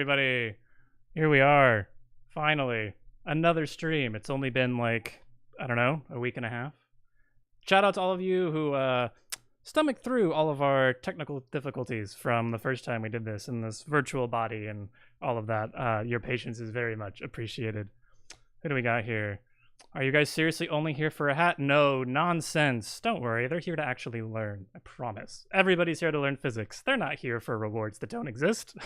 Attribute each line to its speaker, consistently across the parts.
Speaker 1: everybody? Here we are. Finally. Another stream. It's only been like, I don't know, a week and a half. Shout out to all of you who stomached through all of our technical difficulties from the first time we did this in this virtual body and all of that. Your patience is very much appreciated. Who do we got here? Are you guys seriously only here for a hat? No, nonsense. Don't worry, they're here to actually learn. I promise. Everybody's here to learn physics. They're not here for rewards that don't exist.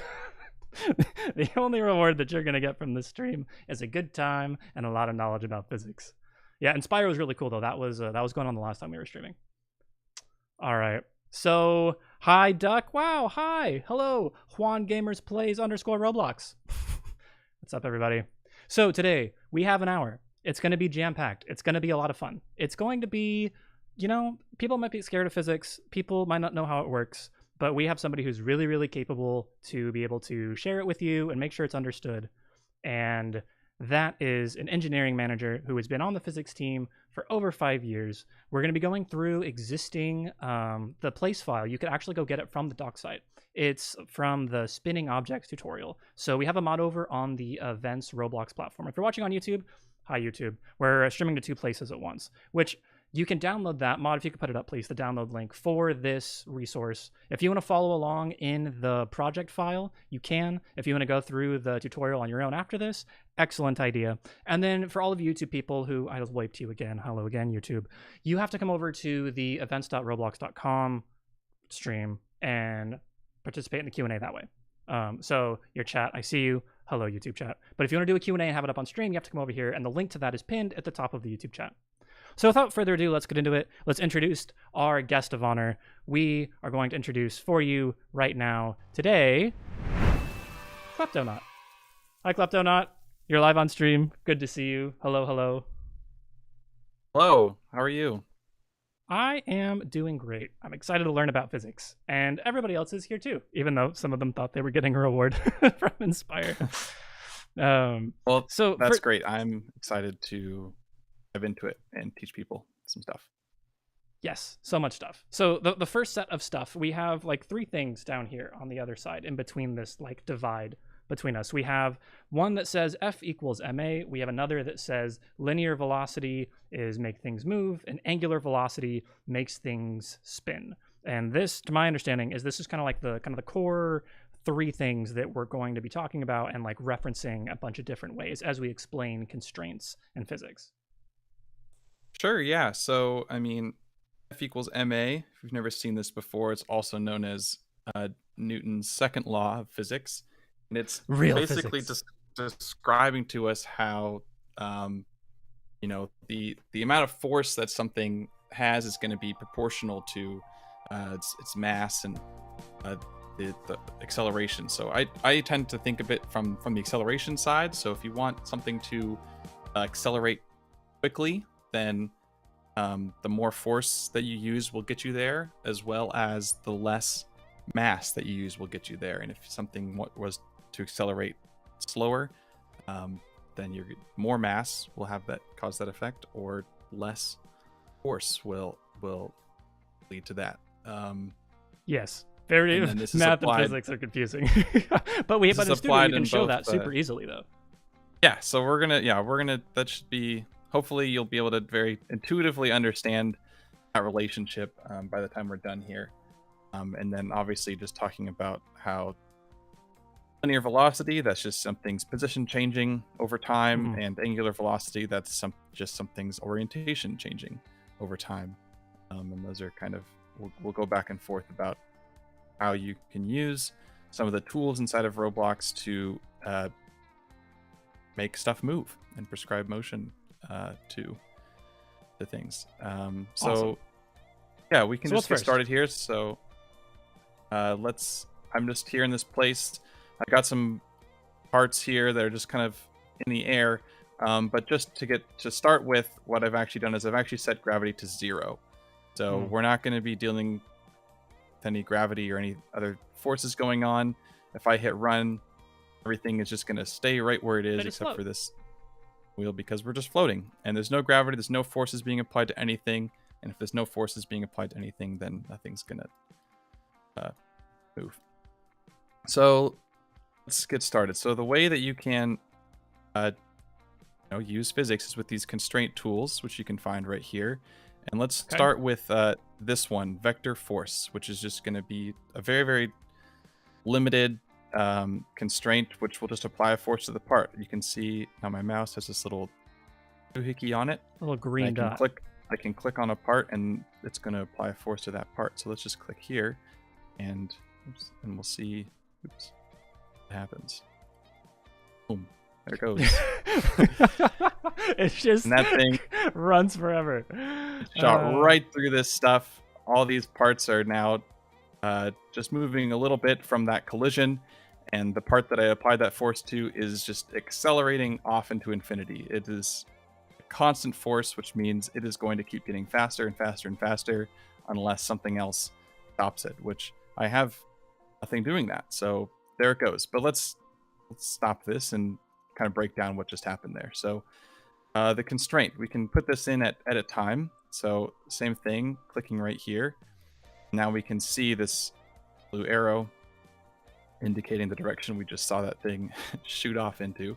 Speaker 1: The only reward that you're going to get from this stream is a good time and a lot of knowledge about physics. Yeah, and Spyro was really cool, though. That was going on the last time we were streaming. All right. So, hi, Duck. Wow, hi. Hello. Juan Gamers Plays _Roblox. What's up, everybody? So, today, we have an hour. It's going to be jam-packed. It's going to be a lot of fun. It's going to be, you know, people might be scared of physics. People might not know how it works. But we have somebody who's really, really capable to be able to share it with you and make sure it's understood. And that is an engineering manager who has been on the physics team for over 5 years. We're going to be going through existing, the place file. You could actually go get it from the doc site. It's from the spinning objects tutorial. So we have a mod over on the events Roblox platform. If you're watching on YouTube, hi YouTube. We're streaming to 2 places at once, which you can download that mod. If you could put it up, please, the download link for this resource. If you want to follow along in the project file, you can. If you want to go through the tutorial on your own after this, excellent idea. And then for all of you YouTube people who, I just waved to you again, hello again, YouTube, you have to come over to the events.roblox.com stream and participate in the Q&A that way. So your chat, I see you. Hello, YouTube chat. But if you want to do a Q&A and have it up on stream, you have to come over here, and the link to that is pinned at the top of the YouTube chat. So without further ado, let's get into it. Let's introduce our guest of honor. We are going to introduce for you right now, today, Kleptonaut. Hi, Kleptonaut. You're live on stream. Good to see you. Hello, hello.
Speaker 2: Hello, how are you?
Speaker 1: I am doing great. I'm excited to learn about physics. And everybody else is here too, even though some of them thought they were getting a reward from Inspire.
Speaker 2: Well, so that's great. I'm excited to dive into it and teach people some stuff.
Speaker 1: Yes, so much stuff. So the first set of stuff, we have like 3 things down here on the other side in between this like divide between us. We have one that says F equals ma. We have another that says linear velocity is make things move, and angular velocity makes things spin. And this, to my understanding, is this is kind of like the core 3 things that we're going to be talking about and like referencing a bunch of different ways as we explain constraints in physics.
Speaker 2: Sure, yeah. So, I mean, F equals ma. If you've never seen this before, it's also known as Newton's second law of physics. And it's basically just describing to us how, you know, the amount of force that something has is going to be proportional to its mass and the acceleration. So I tend to think of it from the acceleration side. So if you want something to accelerate quickly, then the more force that you use will get you there, as well as the less mass that you use will get you there. And if something was to accelerate slower, then your more mass will have that cause that effect, or less force will lead to that.
Speaker 1: Yes, very math and physics are confusing, but in studio you can show that super easily though.
Speaker 2: Yeah, so we're gonna that should be, hopefully you'll be able to very intuitively understand that relationship by the time we're done here. And then obviously just talking about how linear velocity, that's just something's position changing over time, and angular velocity, that's just something's orientation changing over time. And those are kind of, we'll go back and forth about how you can use some of the tools inside of Roblox to make stuff move and prescribe motion to the things. So yeah, we can just get started here. So I'm just here in this place. I got some parts here that are just kind of in the air, but just to start with, what I've actually done is I've actually set gravity to 0. So we're not going to be dealing with any gravity or any other forces going on. If I hit run, everything is just going to stay right where it is, except for this wheel, because we're just floating and there's no gravity, there's no forces being applied to anything. And if there's no forces being applied to anything, then nothing's going to move. So let's get started. So the way that you can use physics is with these constraint tools, which you can find right here. And let's start with this one, vector force, which is just going to be a very, very limited constraint, which will just apply a force to the part. You can see now my mouse has this little doohickey on it.
Speaker 1: A little green dot.
Speaker 2: I can click on a part and it's going to apply a force to that part. So let's just click here and we'll see what happens. Boom. There it goes.
Speaker 1: It's just
Speaker 2: and that thing
Speaker 1: runs forever.
Speaker 2: Shot right through this stuff. All these parts are now just moving a little bit from that collision, and the part that I applied that force to is just accelerating off into infinity. It is a constant force, which means it is going to keep getting faster and faster and faster unless something else stops it, which I have nothing doing that. So there it goes. But let's stop this and kind of break down what just happened there. So the constraint, we can put this in at a time. So same thing, clicking right here. Now we can see this blue arrow indicating the direction we just saw that thing shoot off into.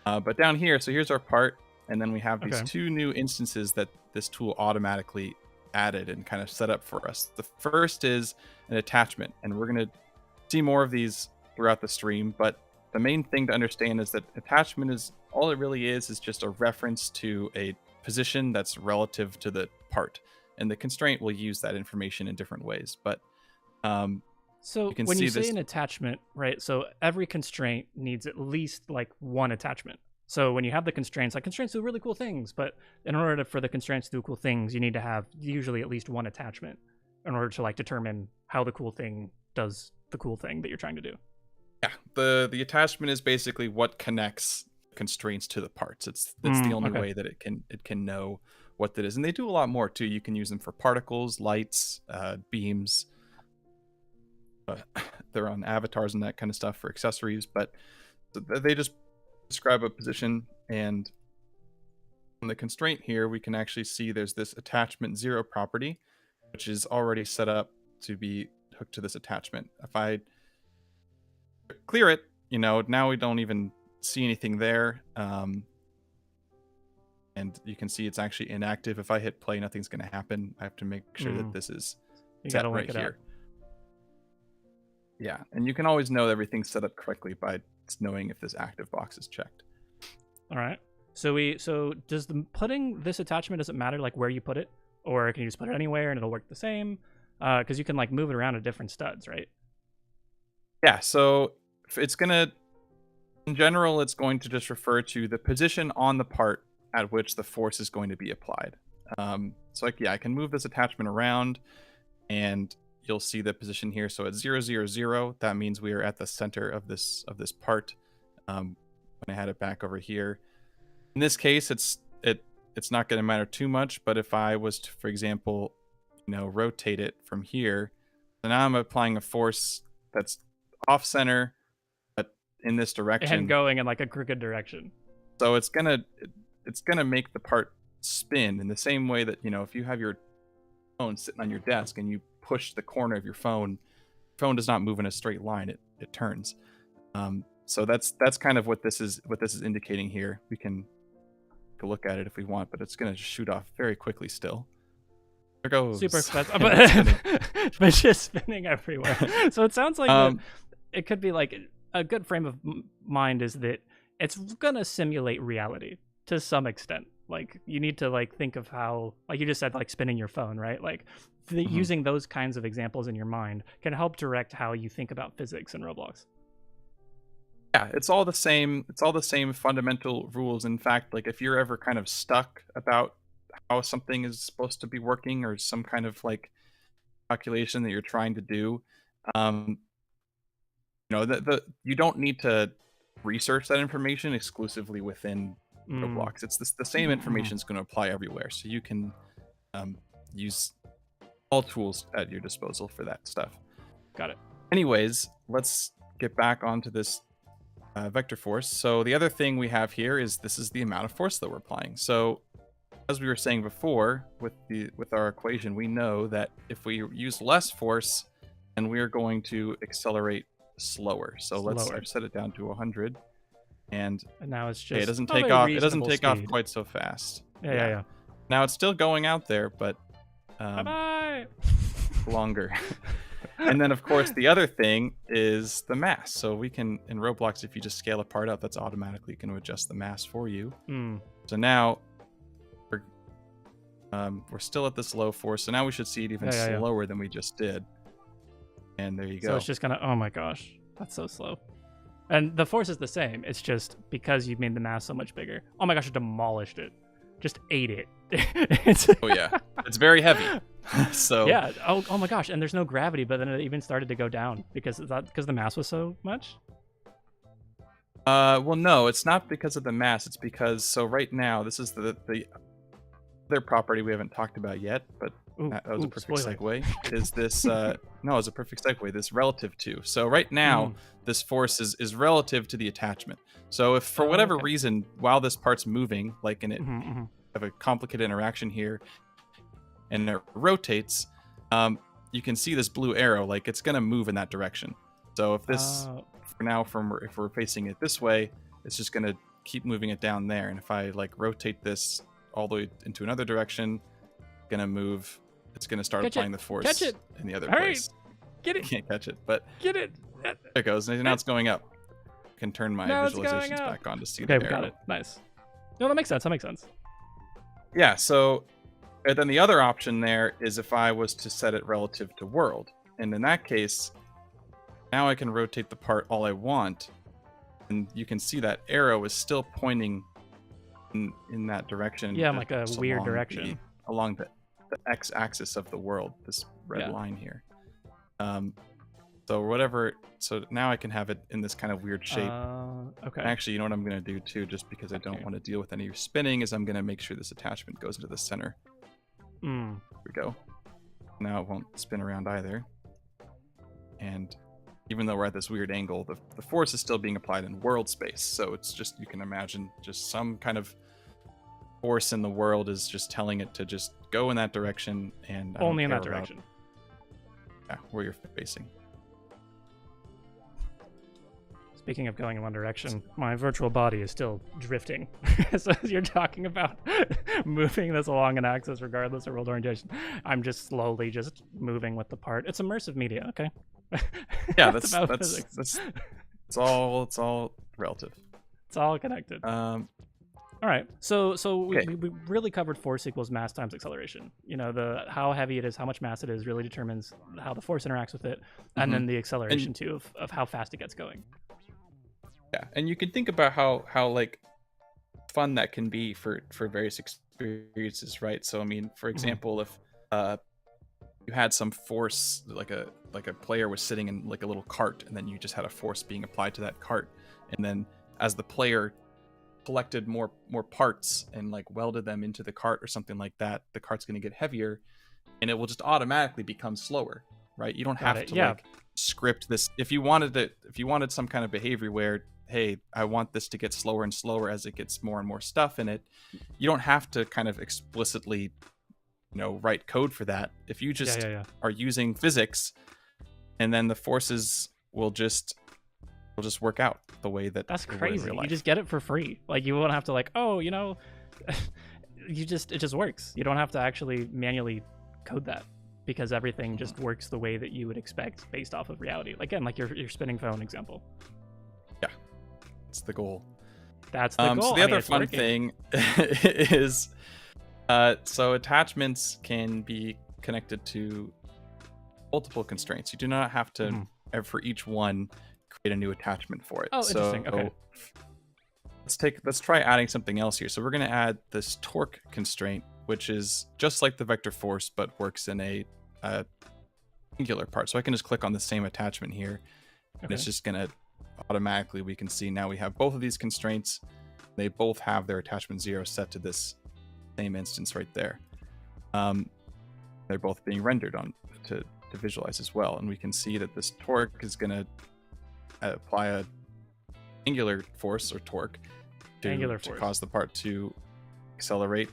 Speaker 2: But down here, so here's our part, and then we have these two new instances that this tool automatically added and kind of set up for us. The first is an attachment, and we're going to see more of these throughout the stream, but the main thing to understand is that attachment is all it really is just a reference to a position that's relative to the part, and the constraint will use that information in different ways. But
Speaker 1: so when you say an attachment, right? So every constraint needs at least like one attachment. So when you have the constraints, like constraints do really cool things, but in order for the constraints to do cool things, you need to have usually at least one attachment in order to like determine how the cool thing does the cool thing that you're trying to do.
Speaker 2: Yeah, the attachment is basically what connects constraints to the parts. It's the only way that it can know what that is, and they do a lot more too. You can use them for particles, lights, beams. They're on avatars and that kind of stuff for accessories, but they just describe a position. And on the constraint here, we can actually see there's this attachment 0 property, which is already set up to be hooked to this attachment. If I clear it, now we don't even see anything there. And you can see it's actually inactive. If I hit play, nothing's going to happen. I have to make sure that this is set right here. Yeah, and you can always know everything's set up correctly by knowing if this active box is checked.
Speaker 1: All right. So does putting this attachment, does it matter like where you put it, or can you just put it anywhere and it'll work the same? Because you can like move it around to different studs, right?
Speaker 2: Yeah. So it's gonna, in general, it's going to just refer to the position on the part at which the force is going to be applied. So like, yeah, I can move this attachment around, and you'll see the position here. So at 0, 0, 0, that means we are at the center of this part. When I had it back over here, in this case, it's not going to matter too much. But if I was to, for example, rotate it from here, so now I'm applying a force that's off center, but in this direction,
Speaker 1: and going in like a crooked direction.
Speaker 2: So it's gonna make the part spin in the same way that if you have your phone sitting on your desk and you push the corner of your phone does not move in a straight line, it turns. So that's kind of what this is indicating here. We can take a look at it if we want, but it's gonna just shoot off very quickly still. There goes.
Speaker 1: Super expensive, but just spinning everywhere. So it sounds like it could be like a good frame of mind is that it's gonna simulate reality to some extent. Like you need to like think of how, like you just said, like spinning your phone, right? Like using those kinds of examples in your mind can help direct how you think about physics in Roblox.
Speaker 2: Yeah, it's all the same. It's all the same fundamental rules. In fact, like if you're ever kind of stuck about how something is supposed to be working, or some kind of like calculation that you're trying to do, you don't need to research that information exclusively within Roblox. It's the same information is going to apply everywhere, so you can use all tools at your disposal for that stuff.
Speaker 1: Got it.
Speaker 2: Anyways, let's get back onto this vector force. So the other thing we have here is this is the amount of force that we're applying. So as we were saying before with our equation, we know that if we use less force, then we are going to accelerate slower. So I've set it down to 100, and
Speaker 1: now it's just
Speaker 2: it doesn't take off. It doesn't take off quite so fast.
Speaker 1: Yeah.
Speaker 2: Now it's still going out there, but
Speaker 1: bye-bye.
Speaker 2: Longer. And then, of course, the other thing is the mass. So we can, in Roblox, if you just scale a part out, that's automatically going to adjust the mass for you. So now we're still at this low force. So now we should see it even slower than we just did. And there you go.
Speaker 1: So it's just going to, oh my gosh, that's so slow. And the force is the same. It's just because you made the mass so much bigger. Oh my gosh, it demolished it. Just ate it.
Speaker 2: Oh yeah, it's very heavy. So
Speaker 1: yeah. Oh my gosh, and there's no gravity, but then it even started to go down because the mass was so much.
Speaker 2: Well, no, it's not because of the mass. It's because right now this is the other property we haven't talked about yet, but that was a perfect segue. Is this no, it's a perfect segue. This relative to. So right now this force is relative to the attachment. So if for whatever reason while this part's moving, like in it have a complicated interaction here, and it rotates, you can see this blue arrow, like it's gonna move in that direction. So if this for now if we're facing it this way, it's just gonna keep moving it down there. And if I like rotate this all the way into another direction, it's gonna start applying the force in the other place.
Speaker 1: Get it.
Speaker 2: I can't catch it, but
Speaker 1: get it.
Speaker 2: There it goes. And now it's going up. I can turn my visualizations back on to see the arrow.
Speaker 1: Okay, we got it. Nice. No, that makes sense.
Speaker 2: Yeah, so and then the other option there is if I was to set it relative to world. And in that case, now I can rotate the part all I want. And you can see that arrow is still pointing in that direction.
Speaker 1: Yeah, like a weird direction.
Speaker 2: Along the x-axis of the world, this red line here. So now I can have it in this kind of weird shape.
Speaker 1: Okay.
Speaker 2: Actually, you know what I'm going to do too, just because I don't want to deal with any spinning, is I'm going to make sure this attachment goes into the center. There we go. Now it won't spin around either. And even though we're at this weird angle, the force is still being applied in world space. So it's just, you can imagine just some kind of force in the world is just telling it to just go in that direction, and
Speaker 1: only in that direction.
Speaker 2: Where you're facing.
Speaker 1: Speaking of going in one direction, my virtual body is still drifting. So as you're talking about moving this along an axis regardless of world orientation, I'm just slowly just moving with the part. It's immersive media, okay?
Speaker 2: Yeah, that's it's all relative.
Speaker 1: It's all connected. All right, so we really covered force equals mass times acceleration. You know, how heavy it is, how much mass it is, really determines how the force interacts with it, and then the acceleration too of how fast it gets going.
Speaker 2: Yeah, and you can think about how like fun that can be for various experiences, right? So I mean, for example, if you had some force, like a player was sitting in like a little cart, and then you just had a force being applied to that cart, and then as the player collected more parts and like welded them into the cart or something like that, the cart's going to get heavier, and it will just automatically become slower, right? You don't have to like script this. If you wanted some kind of behavior where, hey, I want this to get slower and slower as it gets more and more stuff in it, you don't have to kind of explicitly, write code for that. If you just are using physics, and then the forces will just work out the way that
Speaker 1: that's crazy. You just get it for free. Like you won't have to it just works. You don't have to actually manually code that, because everything just works the way that you would expect based off of reality. Again, like your spinning phone example.
Speaker 2: Yeah, that's the goal.
Speaker 1: That's the goal.
Speaker 2: So the other fun thing is, so attachments can be connected to multiple constraints. You do not have to for each one create a new attachment for it.
Speaker 1: Oh, interesting. Okay.
Speaker 2: Let's try adding something else here. So we're going to add this torque constraint, which is just like the vector force, but works in a singular part. So I can just click on the same attachment here, and it's just going to automatically, we can see now we have both of these constraints. They both have their attachment 0 set to this same instance right there. They're both being rendered on to visualize as well. And we can see that this torque is going to apply a angular force or torque to cause the part to accelerate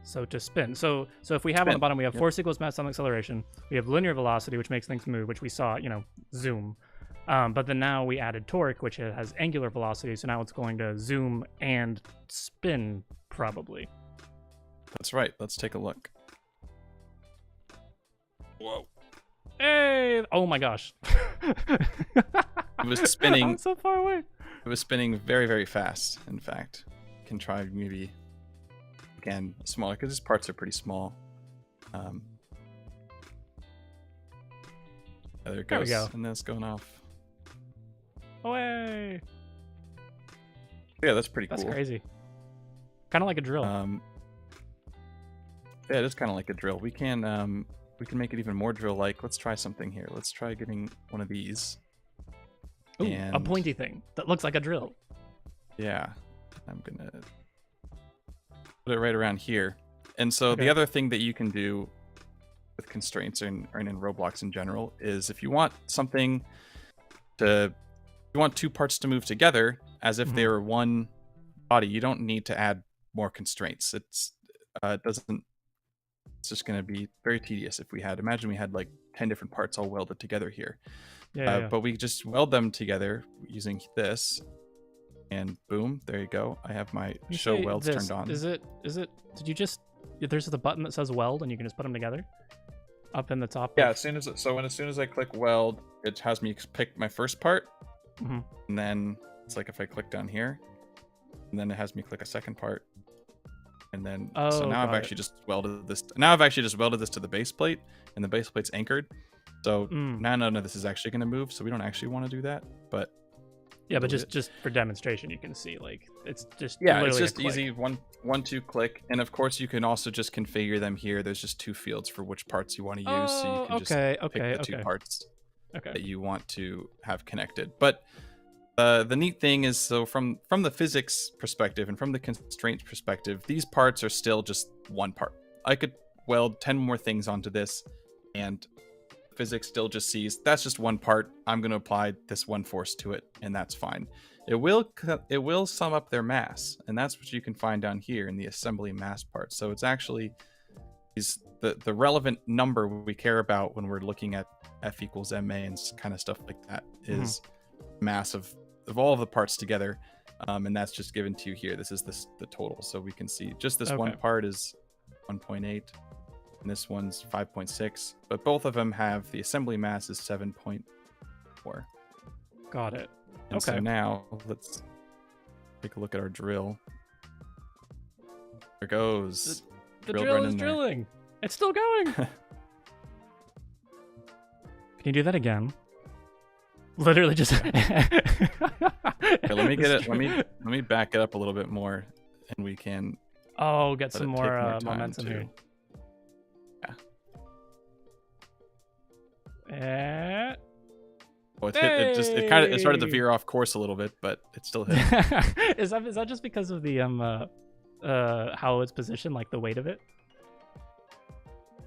Speaker 1: So to spin. So if we have on the bottom, we have force equals mass times acceleration. We have linear velocity, which makes things move, which we saw, zoom. But then now we added torque, which has angular velocity. So now it's going to zoom and spin, probably.
Speaker 2: That's right. Let's take a look. Whoa.
Speaker 1: Hey! Oh my gosh.
Speaker 2: It was spinning.
Speaker 1: I'm so far away.
Speaker 2: It was spinning very, very fast, in fact. Can try maybe, again, smaller, because these parts are pretty small. There it goes.
Speaker 1: There we go.
Speaker 2: And that's going off.
Speaker 1: Away!
Speaker 2: Yeah, that's pretty cool.
Speaker 1: That's crazy. Kind of like a drill.
Speaker 2: Yeah, it is kind of like a drill. We can make it even more drill-like. Let's try something here. Let's try getting one of these.
Speaker 1: Ooh, a pointy thing that looks like a drill.
Speaker 2: Yeah, I'm gonna put it right around here. And so the other thing that you can do with constraints and in Roblox in general is if you want something you want two parts to move together as if they were one body, you don't need to add more constraints. It's just going to be very tedious if imagine we had like 10 different parts all welded together here. But we just weld them together using this, and boom, there you go. I have my show welds turned on.
Speaker 1: Did you just, there's the button that says weld and you can just put them together up in the top?
Speaker 2: Yeah, as soon as I click weld, it has me pick my first part, and then it's like if I click down here, and then it has me click a second part. And then, so now I've actually just welded this. Now I've actually just welded this to the base plate, and the base plate's anchored. So now none of this is actually going to move. So we don't actually want to do that. But
Speaker 1: yeah, but just for demonstration, you can see like it's just
Speaker 2: it's just easy 1-2 click, and of course you can also just configure them here. There's just two fields for which parts you want to use, so you can just pick the two parts that you want to have connected. But the neat thing is, so from the physics perspective and from the constraints perspective, these parts are still just one part. I could weld 10 more things onto this, and physics still just sees that's just one part. I'm going to apply this one force to it, and that's fine. It will sum up their mass, and that's what you can find down here in the assembly mass part. So it's actually the relevant number we care about when we're looking at F equals ma and kind of stuff like that is mass of all of the parts together, and that's just given to you here. This is the total, so we can see just this one part is 1.8 and this one's 5.6, but both of them have the assembly mass is 7.4.
Speaker 1: Got it.
Speaker 2: And so now let's take a look at our drill. There goes.
Speaker 1: The drill is drilling. It's still going. Can you do that again? Literally just.
Speaker 2: Okay, let me get it. Let me back it up a little bit more, and we can.
Speaker 1: Oh, get some more momentum here.
Speaker 2: Yeah. Oh, it started to veer off course a little bit, but it still hit.
Speaker 1: Is that just because of the how it's positioned, like the weight of it?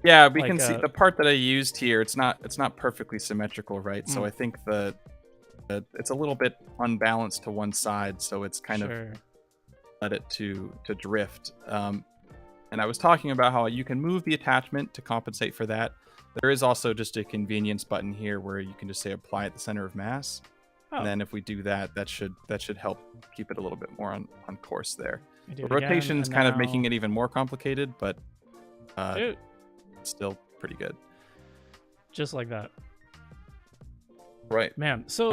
Speaker 2: Yeah, we can see the part that I used here. It's not perfectly symmetrical, right? So I think it's a little bit unbalanced to one side, so it's kind of led it to drift. And I was talking about how you can move the attachment to compensate for that. There is also just a convenience button here where you can just say apply at the center of mass. And then if we do that, that should help keep it a little bit more on course there. The rotation's kind of making it even more complicated, but it's still pretty good.
Speaker 1: Just like that.
Speaker 2: Right.
Speaker 1: Man, so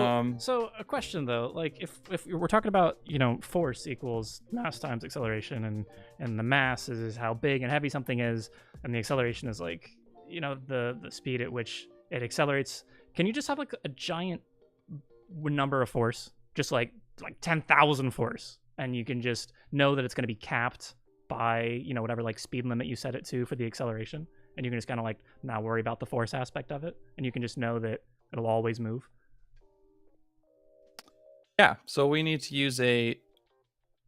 Speaker 1: a question though, like if we're talking about, force equals mass times acceleration, and the mass is how big and heavy something is, and the acceleration is like, the speed at which it accelerates. Can you just have like a giant number of force, just like 10,000 force, and you can just know that it's going to be capped by, whatever like speed limit you set it to for the acceleration, and you can just kind of like not worry about the force aspect of it, and you can just know that it'll always move?
Speaker 2: Yeah, so we need to use a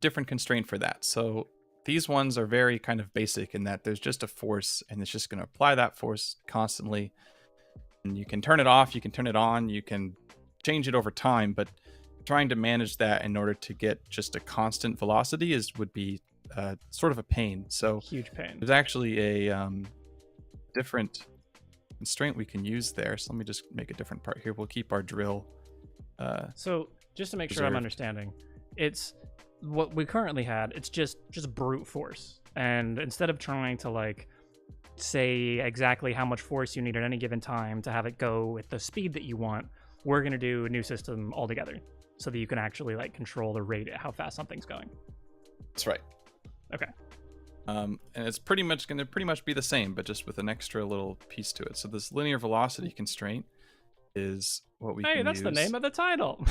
Speaker 2: different constraint for that. So these ones are very kind of basic in that there's just a force, and it's just going to apply that force constantly. And you can turn it off, you can turn it on, you can change it over time, but trying to manage that in order to get just a constant velocity would be sort of a pain. So
Speaker 1: huge pain.
Speaker 2: there's actually a different constraint we can use there. So let me just make a different part here. We'll keep our drill.
Speaker 1: So just to make sure
Speaker 2: reserved.
Speaker 1: I'm understanding, it's what we currently had. It's just brute force, and instead of trying to like say exactly how much force you need at any given time to have it go at the speed that you want, we're going to do a new system altogether so that you can actually like control the rate at how fast something's going.
Speaker 2: That's right.
Speaker 1: Okay.
Speaker 2: And it's pretty much going to be the same, but just with an extra little piece to it. So this linear velocity constraint is what we can use.
Speaker 1: Hey, that's the name of the title.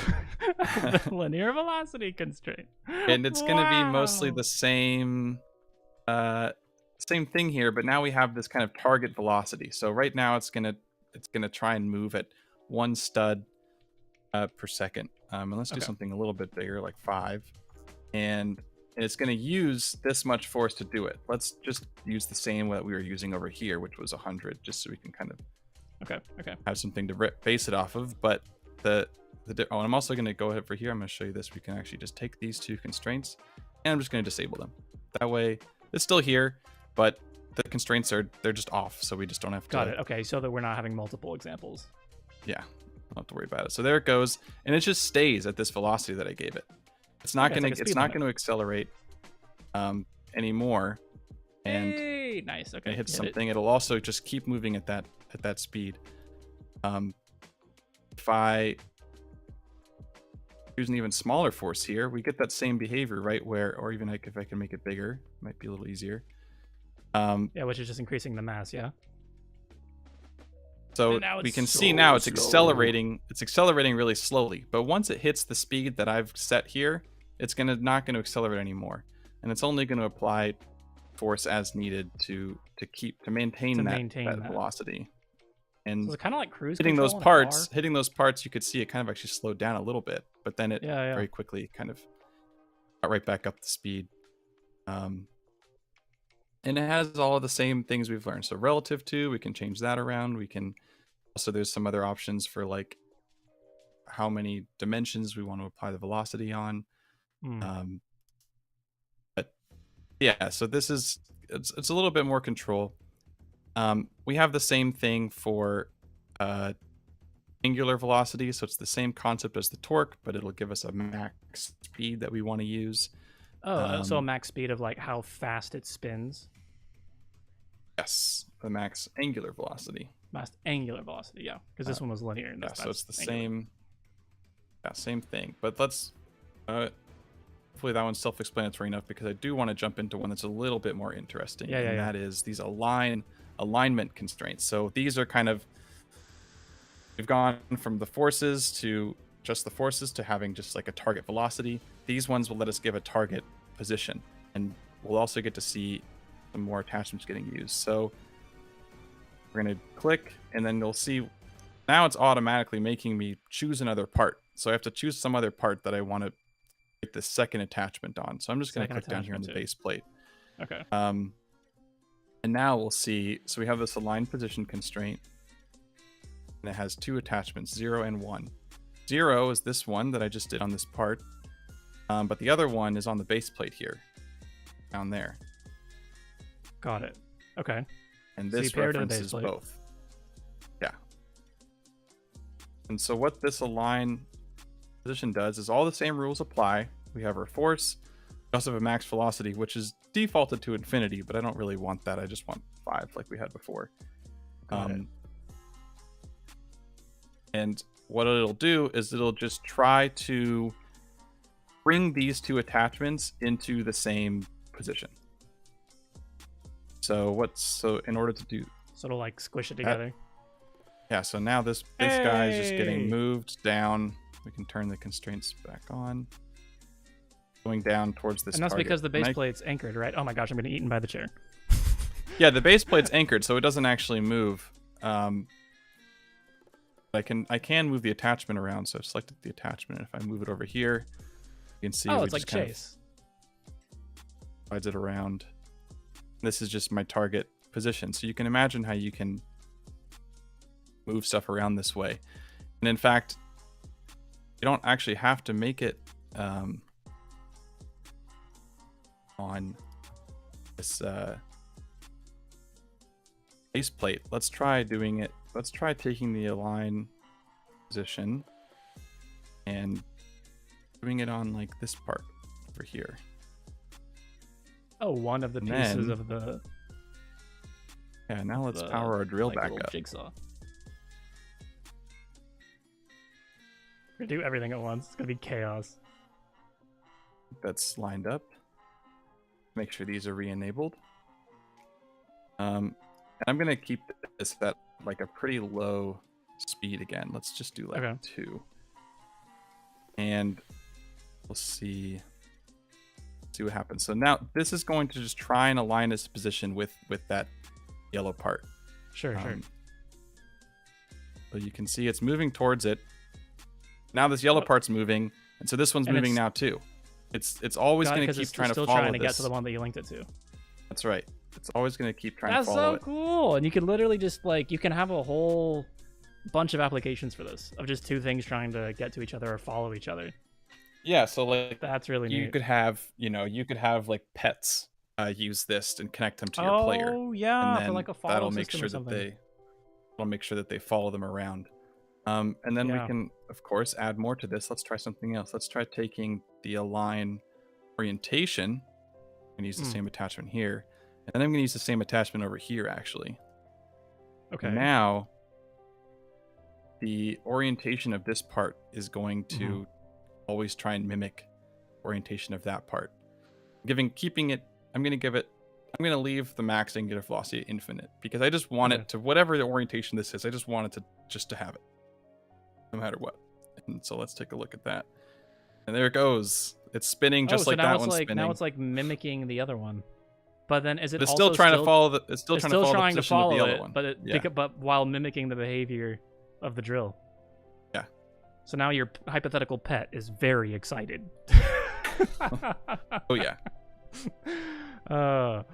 Speaker 1: The linear velocity constraint.
Speaker 2: And it's going to be mostly the same same thing here, but now we have this kind of target velocity. So right now it's gonna try and move at 1 stud per second. And let's do something a little bit bigger, like 5. And it's gonna use this much force to do it. Let's just use the same that we were using over here, which was 100, just so we can kind of have something to base it off of. But and I'm also gonna go ahead for here. I'm gonna show you this. We can actually just take these 2 constraints, and I'm just gonna disable them. That way, it's still here, but the constraints they're just off, so we just don't have to.
Speaker 1: Got it. Okay, so that we're not having multiple examples.
Speaker 2: Yeah, don't have to worry about it. So there it goes, and it just stays at this velocity that I gave it. It's not gonna accelerate anymore. And
Speaker 1: hey, nice. Okay,
Speaker 2: it hits something. It'll also just keep moving at that speed. If I use an even smaller force here, we get that same behavior, right? Or even like if I can make it bigger, it might be a little easier.
Speaker 1: Yeah, which is just increasing the mass, yeah.
Speaker 2: So we can see now it's accelerating. It's accelerating really slowly, but once it hits the speed that I've set here, it's not going to accelerate anymore, and it's only going to apply force as needed to maintain that velocity. And
Speaker 1: so it's kind of like cruise
Speaker 2: hitting
Speaker 1: control
Speaker 2: those parts, you could see it kind of actually slowed down a little bit, but then it very quickly kind of got right back up to speed. And it has all of the same things we've learned. So relative to, we can change that around. We can also, there's some other options for like how many dimensions we want to apply the velocity on. But yeah, so this is, it's a little bit more control. We have the same thing for angular velocity. So it's the same concept as the torque, but it'll give us a max speed that we want to use.
Speaker 1: So a max speed of like how fast it spins.
Speaker 2: Yes, the max angular velocity.
Speaker 1: Max angular velocity, yeah, because this one was linear. And
Speaker 2: so it's the same thing. But let's hopefully that one's self-explanatory enough, because I do want to jump into one that's a little bit more interesting. That is these alignment constraints. So these are kind of, we've gone from the forces to just the forces to having just like a target velocity. These ones will let us give a target position, and we'll also get to see some more attachments getting used. So we're going to click, and then you'll see now it's automatically making me choose another part. So I have to choose some other part that I want to get the second attachment on. So I'm just going to click down here on the base plate.
Speaker 1: Okay.
Speaker 2: And now we'll see, so we have this align position constraint, and it has 2 attachments, 0 and 1. 0 is this one that I just did on this part, but the other one is on the base plate here, down there.
Speaker 1: Got it. Okay.
Speaker 2: And this references both. Yeah. And so what this align position does is all the same rules apply. We have our force. We also have a max velocity, which is defaulted to infinity, but I don't really want that. I just want 5 like we had before. And what it'll do is it'll just try to bring these 2 attachments into the same position. So in order to do,
Speaker 1: so it'll like squish it together.
Speaker 2: Yeah, so now this guy is just getting moved down. We can turn the constraints back on. Going down towards this.
Speaker 1: And that's because the base plate's anchored, right? Oh my gosh, I'm getting eaten by the chair.
Speaker 2: Yeah, the base plate's anchored, so it doesn't actually move. I can move the attachment around, so I've selected the attachment. If I move it over here, you can see
Speaker 1: it's like Chase.
Speaker 2: Slides it around. This is just my target position. So you can imagine how you can move stuff around this way. And in fact, you don't actually have to make it on this base plate. Let's try doing it. Let's try taking the align position and doing it on like this part over here.
Speaker 1: Oh, one of the pieces of the...
Speaker 2: Yeah, now let's power our drill back up.
Speaker 1: Jigsaw. We're gonna do everything at once. It's gonna be chaos.
Speaker 2: That's lined up. Make sure these are re-enabled. And I'm gonna keep this at like a pretty low speed again. Let's just do like 2. And we'll see what happens. So now this is going to just try and align its position with that yellow part.
Speaker 1: Sure.
Speaker 2: So you can see it's moving towards it. Now this yellow part's moving, and so this one's moving now too. It's always going to keep trying to follow this.
Speaker 1: Still trying to get to the one that you linked it to.
Speaker 2: That's right. It's always going to keep trying to follow it.
Speaker 1: That's so cool. And you can literally just like, you can have a whole bunch of applications for this, of just 2 things trying to get to each other or follow each other.
Speaker 2: Yeah, so like
Speaker 1: that's really neat.
Speaker 2: You could have like pets use this and connect them to your player.
Speaker 1: Oh yeah,
Speaker 2: and then
Speaker 1: for like a follow
Speaker 2: that'll make sure that they follow them around. And then we can, of course, add more to this. Let's try something else. Let's try taking the align orientation and use the same attachment here. And then I'm going to use the same attachment over here, actually.
Speaker 1: Okay.
Speaker 2: And now, the orientation of this part is going to always try and mimic orientation of that part. I'm going to leave the max angular velocity at infinite because I just want it to, whatever the orientation this is, I just want it to have it. No matter what. And so let's take a look at that. And there it goes. It's spinning just like that one's spinning.
Speaker 1: Now it's like mimicking the other one. But then is it
Speaker 2: it's still trying to follow the position of the yellow one.
Speaker 1: But while mimicking the behavior of the drill.
Speaker 2: Yeah.
Speaker 1: So now your hypothetical pet is very excited.
Speaker 2: Oh yeah.
Speaker 1: All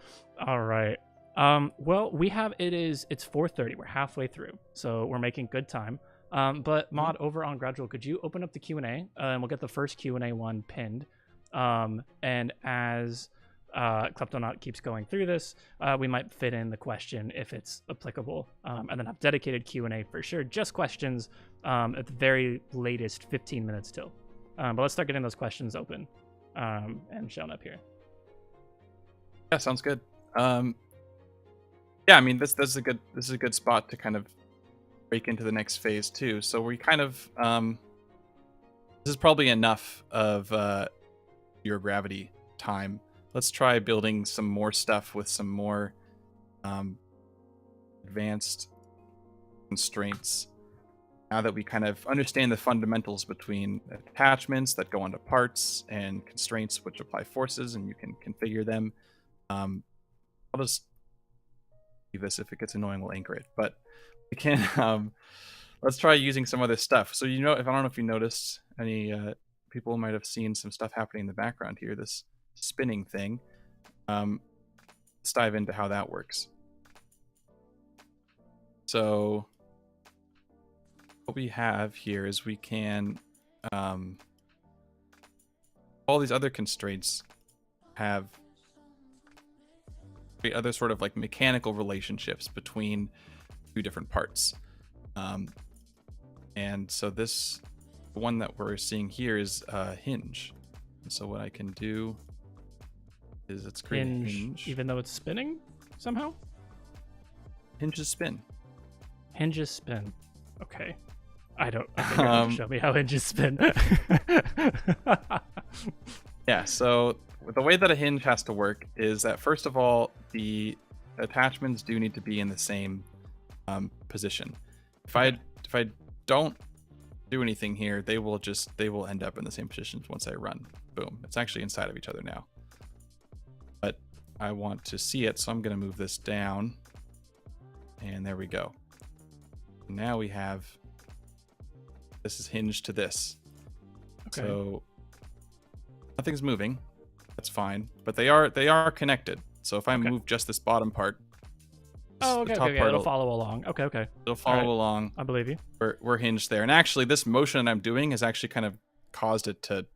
Speaker 1: right. Well, it's 4:30. We're halfway through. So we're making good time. But Mod, over on Gradual, could you open up the Q&A? And we'll get the first Q&A one pinned. And as Kleptonaut keeps going through this, we might fit in the question if it's applicable. And then have dedicated Q&A for sure. Just questions at the very latest 15 minutes till. But let's start getting those questions open and shown up here.
Speaker 2: Yeah, sounds good. Yeah, I mean, this is a good spot to kind of break into the next phase too. So we kind of this is probably enough of your gravity time. Let's try building some more stuff with some more advanced constraints. Now that we kind of understand the fundamentals between attachments that go onto parts and constraints which apply forces, and you can configure them. I'll just leave this. If it gets annoying, we'll anchor it. But we can let's try using some other stuff. So I don't know if you noticed, any people might have seen some stuff happening in the background here, this spinning thing. Let's dive into how that works. So what we have here is we can all these other constraints have other sort of like mechanical relationships between 2 different parts. And so the one that we're seeing here is Hinge. And so what I can do is let's create a hinge.
Speaker 1: Even though it's spinning somehow?
Speaker 2: Hinges spin.
Speaker 1: Hinges spin. Okay. I think you have to show me how hinges spin.
Speaker 2: Yeah, so the way that a hinge has to work is that, first of all, the attachments do need to be in the same position. If I don't do anything here, they will end up in the same positions once I run. Boom. It's actually inside of each other now. But I want to see it, so I'm going to move this down. And there we go. Now we have, this is hinged to this. Okay. So nothing's moving. That's fine. But they are connected. So if I move just this bottom part,
Speaker 1: okay. It'll follow along. Okay.
Speaker 2: It'll follow along.
Speaker 1: I believe you.
Speaker 2: We're hinged there. And actually, this motion I'm doing has actually kind of caused it to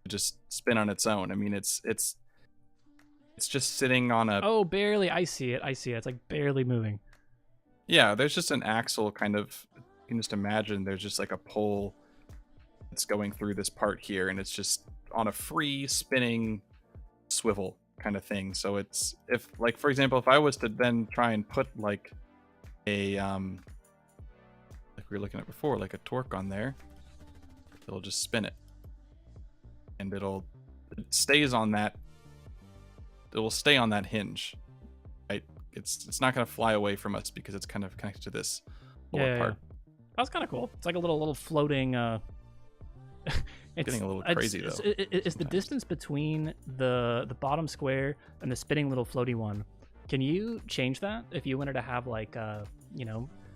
Speaker 2: just spin on its own. I mean, it's It's just sitting on a...
Speaker 1: Oh, barely. I see it. It's like barely moving.
Speaker 2: Yeah, there's just an axle kind of... You can just imagine there's just like a pole that's going through this part here, and it's just on a free spinning swivel kind of thing. So it's... If, like, for example, if I was to then try and put like a... like we were looking at before, like a torque on there, it'll just spin it. And it stays on that... It will stay on that hinge, right? It's not going to fly away from us because it's kind of connected to this lower part.
Speaker 1: Yeah. That's kind of cool. It's like a little floating.
Speaker 2: It's getting a little crazy though.
Speaker 1: It's the distance between the bottom square and the spinning little floaty one. Can you change that if you wanted to have like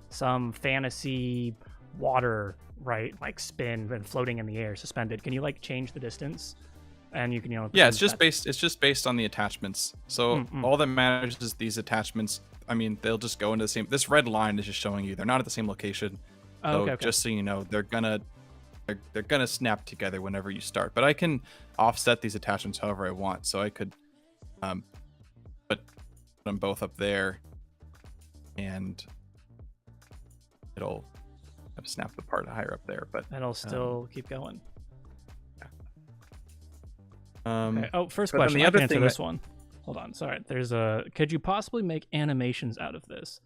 Speaker 1: some fantasy water, right? Like spin and floating in the air, suspended. Can you like change the distance? And you can,
Speaker 2: yeah, it's just based on the attachments. So all that matters is these attachments. I mean, they'll just go into the same... This red line is just showing you they're not at the same location. So okay. Just so you know, they're gonna snap together whenever you start. But I can offset these attachments however I want. So I could put them both up there, and it'll snap the part higher up there. But
Speaker 1: it'll still keep going.
Speaker 2: Okay.
Speaker 1: Oh, first question. I can answer this one. Hold on. Sorry. Could you possibly make animations out of this?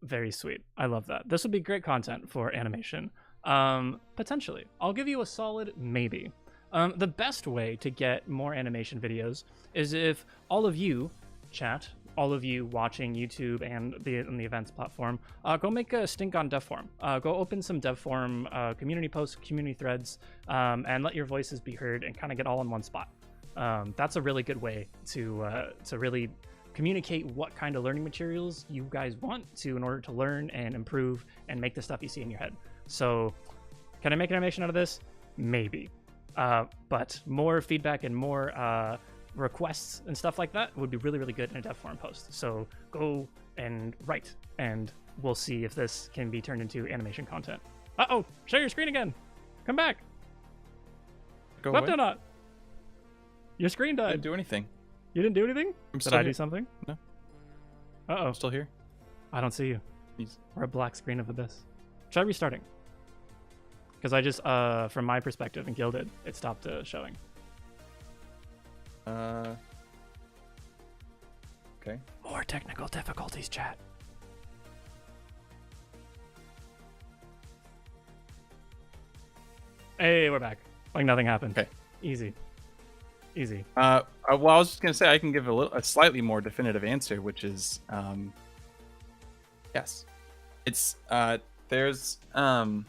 Speaker 1: Very sweet. I love that. This would be great content for animation. Potentially. I'll give you a solid maybe. The best way to get more animation videos is if all of you, chat, all of you watching YouTube and on the events platform, go make a stink on DevForum. Go open some DevForum community posts, community threads, and let your voices be heard and kind of get all in one spot. That's a really good way to really communicate what kind of learning materials you guys want in order to learn and improve and make the stuff you see in your head. So can I make an animation out of this? Maybe. But more feedback and more requests and stuff like that would be really, really good in a DevForum post. So go and write, and we'll see if this can be turned into animation content. Uh-oh, share your screen again. Come back.
Speaker 2: Go
Speaker 1: Left
Speaker 2: away.
Speaker 1: or not? Your screen died.
Speaker 2: I didn't do anything.
Speaker 1: You didn't do anything? Did I do something?
Speaker 2: No.
Speaker 1: Uh-oh.
Speaker 2: I'm still here.
Speaker 1: I don't see you. We're a black screen of abyss. Try restarting. Because I just, from my perspective and Gilded, it stopped showing.
Speaker 2: Okay.
Speaker 1: More technical difficulties, chat. Hey, we're back. Like nothing happened.
Speaker 2: Okay.
Speaker 1: Easy.
Speaker 2: Well, I was just gonna say I can give a slightly more definitive answer, which is yes. It's there's I mean,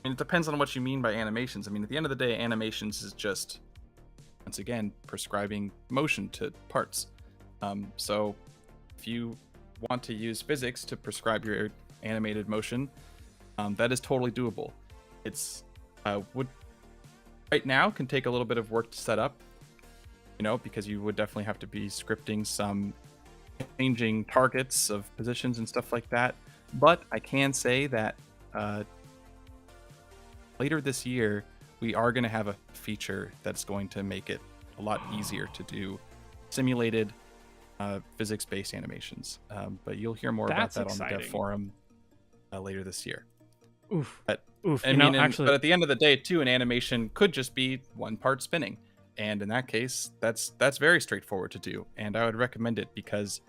Speaker 2: it depends on what you mean by animations. I mean, at the end of the day, animations is just, once again, prescribing motion to parts. So if you want to use physics to prescribe your animated motion, that is totally doable. It's would right now can take a little bit of work to set up, because you would definitely have to be scripting some changing targets of positions and stuff like that. But I can say that later this year, we are going to have a feature that's going to make it a lot easier to do simulated physics-based animations. But you'll hear more about that exciting on the Dev Forum later this year.
Speaker 1: Oof.
Speaker 2: But,
Speaker 1: Oof.
Speaker 2: Actually, but at the end of the day, too, an animation could just be one part spinning. And in that case, that's very straightforward to do. And I would recommend it because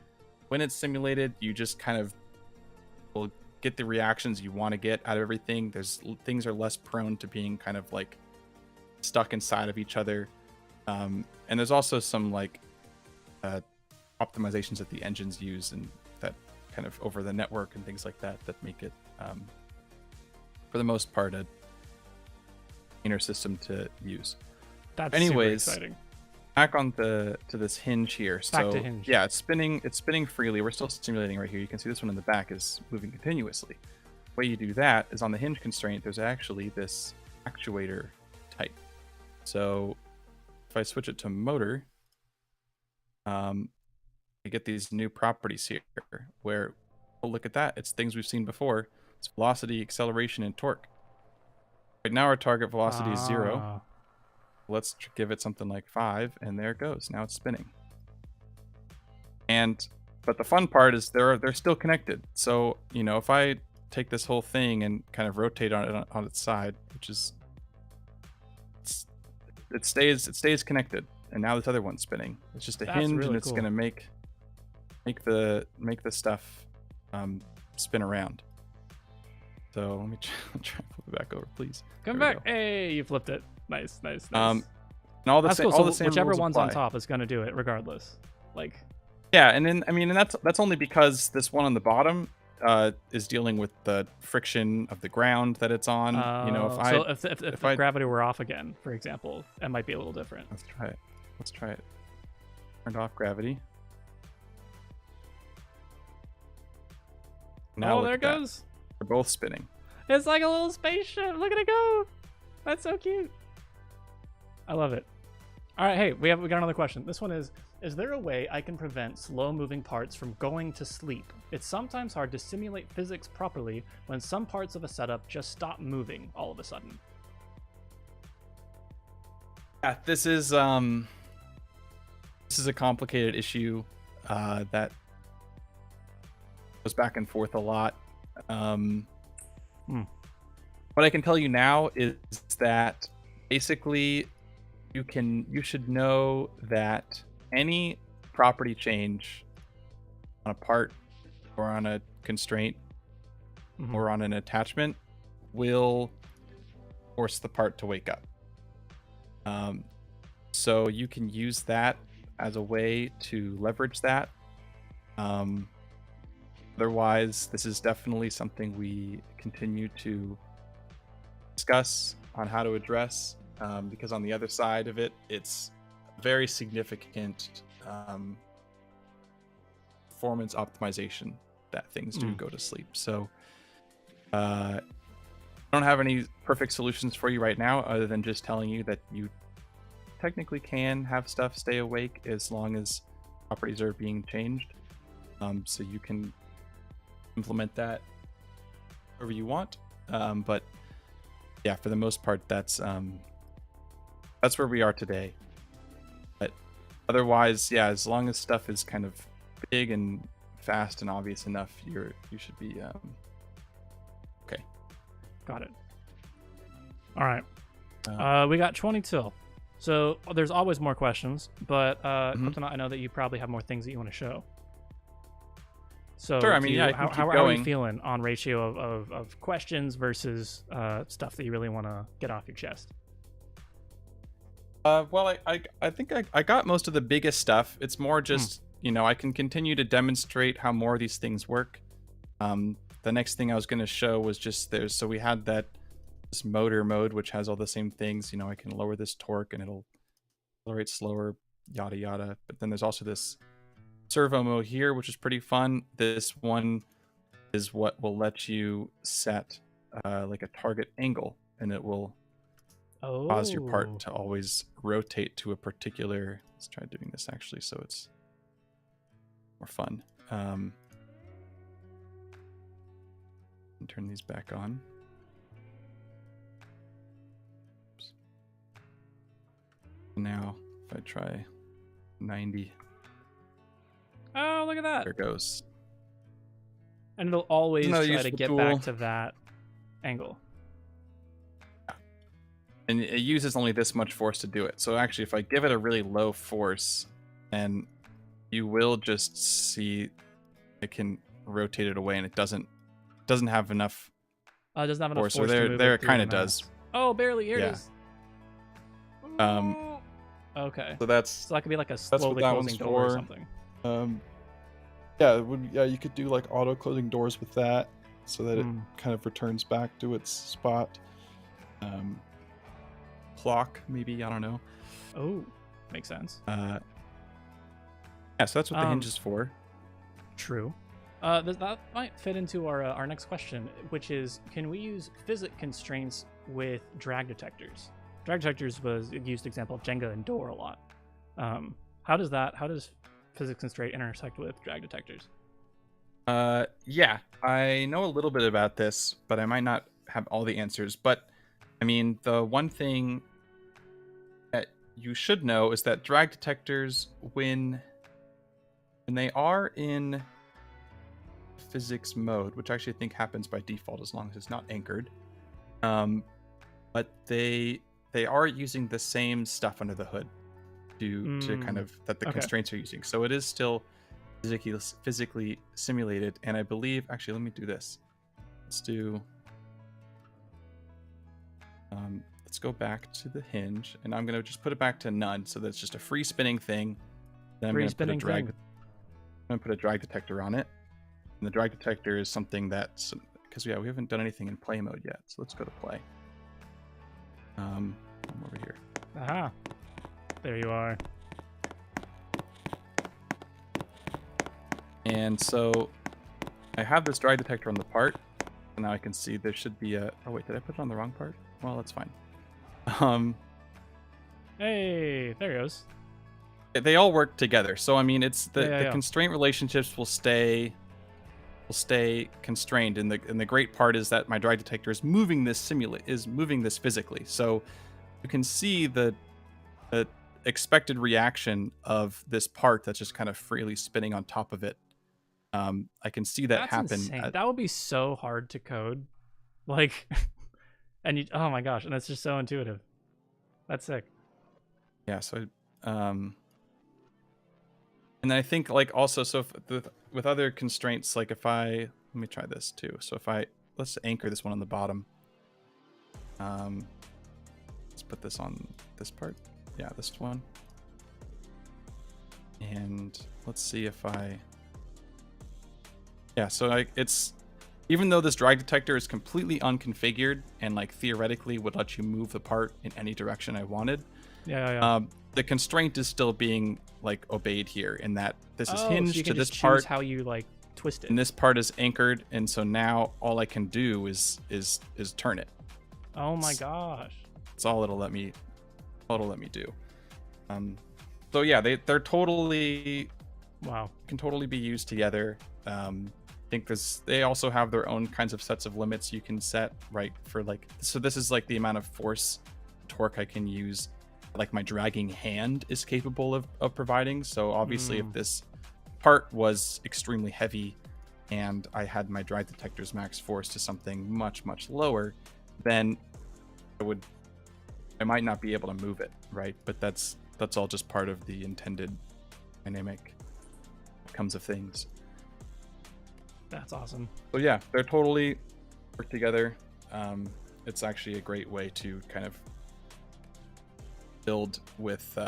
Speaker 2: when it's simulated, you just kind of will get the reactions you want to get out of everything. Things are less prone to being kind of like stuck inside of each other. And there's also some like optimizations that the engines use and that kind of over the network and things like that make it for the most part a cleaner system to use.
Speaker 1: That's
Speaker 2: anyways
Speaker 1: super exciting.
Speaker 2: Back on to this hinge here.
Speaker 1: Back to Hinge.
Speaker 2: Yeah, it's spinning freely. We're still simulating right here. You can see this one in the back is moving continuously. The way you do that is on the hinge constraint, there's actually this actuator type. So if I switch it to motor, you get these new properties here where, oh, look at that. It's things we've seen before. It's velocity, acceleration, and torque. Right now our target velocity is 0. Let's give it something like 5, and there it goes. Now it's spinning. But the fun part is they're still connected. So, you know, if I take this whole thing and kind of rotate on its side, which is it stays connected. And now this other one's spinning. It's just a hinge,
Speaker 1: really
Speaker 2: and it's
Speaker 1: cool.
Speaker 2: gonna make the stuff spin around. So let me try and flip it back over, please.
Speaker 1: Come back. Hey, you flipped it. Nice.
Speaker 2: And all the
Speaker 1: That's
Speaker 2: same,
Speaker 1: cool.
Speaker 2: all the
Speaker 1: So
Speaker 2: same
Speaker 1: whichever
Speaker 2: rules
Speaker 1: one's
Speaker 2: apply.
Speaker 1: on top is gonna do it regardless. Like.
Speaker 2: Yeah, and then and that's only because this one on the bottom is dealing with the friction of the ground that it's on. You know,
Speaker 1: if gravity were off again, for example, it might be a little different.
Speaker 2: Let's try it. Turned off gravity. Now
Speaker 1: there it goes.
Speaker 2: They're both spinning.
Speaker 1: It's like a little spaceship. Look at it go. That's so cute. I love it. All right, hey, we got another question. This one is there a way I can prevent slow-moving parts from going to sleep? It's sometimes hard to simulate physics properly when some parts of a setup just stop moving all of a sudden.
Speaker 2: Yeah, this is a complicated issue that goes back and forth a lot. What I can tell you now is that basically you should know that any property change on a part or on a constraint or on an attachment will force the part to wake up. So you can use that as a way to leverage that. Otherwise, this is definitely something we continue to discuss on how to address, because on the other side of it, it's very significant performance optimization that things do go to sleep. So I don't have any perfect solutions for you right now, other than just telling you that you technically can have stuff stay awake as long as properties are being changed. So you can implement that wherever you want. But yeah, for the most part, that's where we are today. But otherwise, yeah, as long as stuff is kind of big and fast and obvious enough, you should be okay.
Speaker 1: Got it. All right. We got 22. So there's always more questions, but Kryptonite, I know that you probably have more things that you want to show. So
Speaker 2: sure, I mean,
Speaker 1: how are you feeling on ratio of questions versus stuff that you really want to get off your chest?
Speaker 2: Well, I think I got most of the biggest stuff. It's more just, you know, I can continue to demonstrate how more of these things work. The next thing I was going to show was just so we had this motor mode, which has all the same things. You know, I can lower this torque and it'll accelerate slower, yada yada. But then there's also this servo mode here, which is pretty fun. This one is what will let you set like a target angle, and it will cause your part to always rotate to a particular. Let's try doing this actually, so it's more fun. Turn these back on. Oops. Now, if I try 90.
Speaker 1: Oh, look at that.
Speaker 2: There it goes.
Speaker 1: And it'll always try to get
Speaker 2: tool.
Speaker 1: back to that angle.
Speaker 2: And it uses only this much force to do it. So actually, if I give it a really low force, and you will just see it can rotate it away, and it doesn't have enough.
Speaker 1: It doesn't have enough force.
Speaker 2: So there it kind of does.
Speaker 1: Oh, barely. Here it is. Okay.
Speaker 2: So that
Speaker 1: could be like a slowly closing door or something.
Speaker 3: Yeah, you could do like auto closing doors with that, so that it kind of returns back to its spot.
Speaker 2: Clock, maybe, I don't know.
Speaker 1: Oh, makes sense.
Speaker 2: Yeah, so that's what the hinge is for.
Speaker 1: True. That might fit into our next question, which is, can we use physics constraints with drag detectors? Drag detectors was a used example of Jenga and door a lot. How does physics constraint intersect with drag detectors?
Speaker 2: Yeah, I know a little bit about this, but I might not have all the answers. But I mean, the one thing that you should know is that drag detectors, when And they are in physics mode, which I actually think happens by default as long as it's not anchored. But they are using the same stuff under the hood to kind of that the constraints are using. So it is still physically simulated. And I believe, actually, let me do this. Let's go back to the hinge, and I'm gonna just put it back to none, so that it's just a free spinning thing. Then I'm gonna put a drag detector on it, and the drag detector is something that's because we haven't done anything in play mode yet. So let's go to play. I'm over here.
Speaker 1: Aha, there you are.
Speaker 2: And so I have this drag detector on the part, and now I can see there should be a. Oh wait, did I put it on the wrong part? Well, that's fine.
Speaker 1: Hey, there it goes.
Speaker 2: They all work together. So I mean, it's the constraint relationships will stay constrained, and the great part is that my drag detector is moving this physically. So you can see the expected reaction of this part that's just kind of freely spinning on top of it. I can see that happen.
Speaker 1: That would be so hard to code, like, and oh my gosh, and it's just so intuitive. That's sick.
Speaker 2: Yeah. So, and I think like also, so with other constraints, like if let me try this too. So if let's anchor this one on the bottom. Let's put this on this part. Yeah, this one. And let's see if yeah, so it's even though this drag detector is completely unconfigured and like theoretically would let you move the part in any direction I wanted. The constraint is still being like obeyed here in that this is hinged
Speaker 1: so you can
Speaker 2: to
Speaker 1: just
Speaker 2: this part.
Speaker 1: How you like twist it.
Speaker 2: And this part is anchored, and so now all I can do is turn it.
Speaker 1: Oh my gosh.
Speaker 2: It's all it'll let me do. So yeah, they're totally can totally be used together. I think they also have their own kinds of sets of limits you can set, right? For like, so this is like the amount of force torque I can use, like my dragging hand is capable of providing. So obviously if this part was extremely heavy and I had my drag detector's max force to something much lower, then I might not be able to move it, right? But that's all just part of the intended dynamic outcomes of things.
Speaker 1: That's awesome.
Speaker 2: So yeah, they're totally work together. It's actually a great way to kind of build with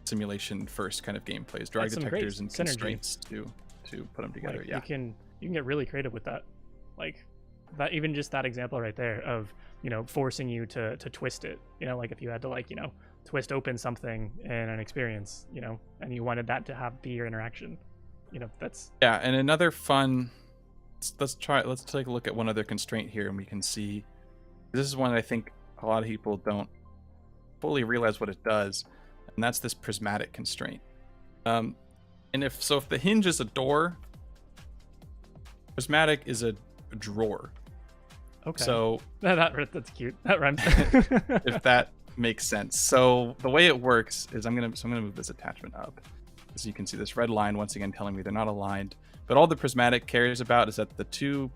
Speaker 2: simulation first kind of gameplays, drag detectors and constraints to put them together.
Speaker 1: Like, you can get really creative with that. Like that, even just that example right there of, forcing you to twist it, like if you had to like, twist open something in an experience, and you wanted that to be your interaction. That's
Speaker 2: and another fun. Let's take a look at one other constraint here, and we can see this is one I think a lot of people don't fully realize what it does, and that's this prismatic constraint. And if the hinge is a door, prismatic is a drawer.
Speaker 1: Okay.
Speaker 2: So
Speaker 1: that's cute. That rhymes.
Speaker 2: If that makes sense. So the way it works is I'm gonna move this attachment up. As you can see, this red line once again telling me they're not aligned. But all the prismatic cares about is that the two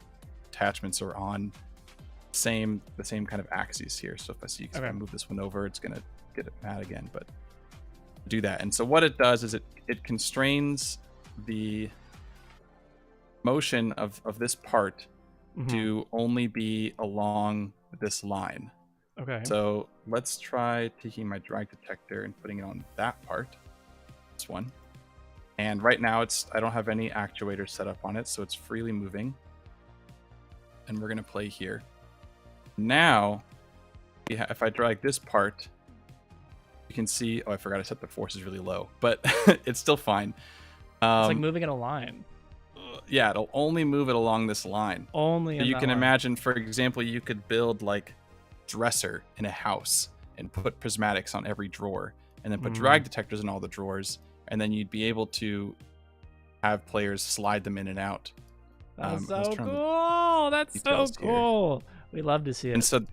Speaker 2: attachments are on the same kind of axes here. So if I move this one over, it's gonna get it mad again. But do that. And so what it does is it constrains the motion of this part to only be along this line.
Speaker 1: Okay.
Speaker 2: So let's try taking my drag detector and putting it on that part. This one. And right now I don't have any actuators set up on it, so it's freely moving. And we're gonna play here. Now, if I drag this part, you can see, I forgot I set the forces really low, but it's still fine.
Speaker 1: It's like moving in a line.
Speaker 2: Yeah, it'll only move it along this line.
Speaker 1: Only
Speaker 2: so you can imagine, for example, you could build like dresser in a house and put prismatics on every drawer, and then put drag detectors in all the drawers, and then you'd be able to have players slide them in and out.
Speaker 1: That's so cool. That's so cool. We love to see it.
Speaker 2: And so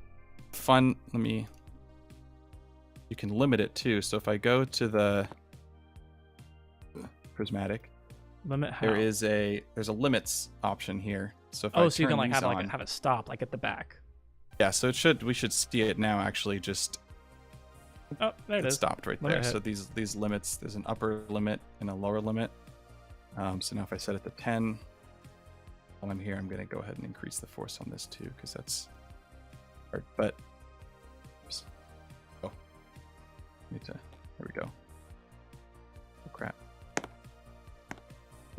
Speaker 2: fun, you can limit it too. So if I go to Prismatic.
Speaker 1: Limit how?
Speaker 2: There's a limits option here. So if
Speaker 1: so you can like have it stop like at the back.
Speaker 2: Yeah, so we should see it now actually. Just
Speaker 1: oh, there it is.
Speaker 2: Stopped right there. So these limits, there's an upper limit and a lower limit. So now if I set it to 10, while I'm here, I'm going to go ahead and increase the force on this too, because that's hard. But oops. Oh, there we go. Oh crap.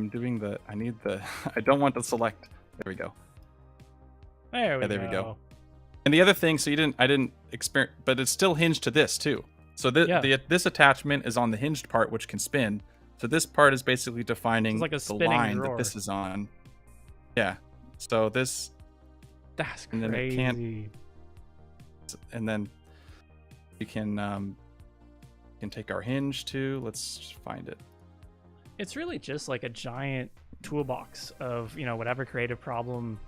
Speaker 2: I don't want to select. There we go.
Speaker 1: There we
Speaker 2: go. And the other thing, so I didn't experience, but it's still hinged to this too. So this attachment is on the hinged part, which can spin. So this part is basically defining
Speaker 1: like
Speaker 2: the line drawer that this is on. Yeah. So this.
Speaker 1: That's crazy.
Speaker 2: And then it can't. And then we can take our hinge too. Let's just find it.
Speaker 1: It's really just like a giant toolbox of, whatever creative problem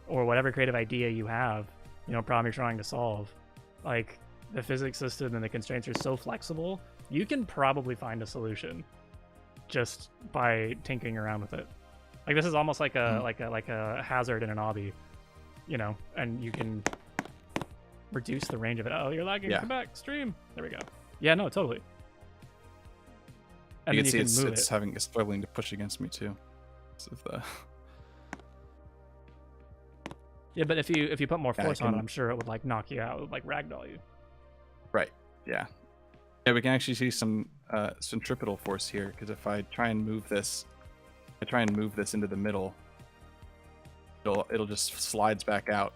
Speaker 1: or whatever creative idea you have, problem you're trying to solve. Like, the physics system and the constraints are so flexible, you can probably find a solution just by tinkering around with it. Like, this is almost like a hazard in an obby, and you can reduce the range of it. Oh, you're lagging. Come back, stream. There we go. Yeah, no, totally. And
Speaker 2: you can see it's struggling to push against me too.
Speaker 1: Yeah, but if you put more force on it, I'm sure it would like knock you out. It would like ragdoll you.
Speaker 2: Right. Yeah. Yeah, we can actually see some centripetal force here, because if I try and move this, into the middle, it'll just slides back out.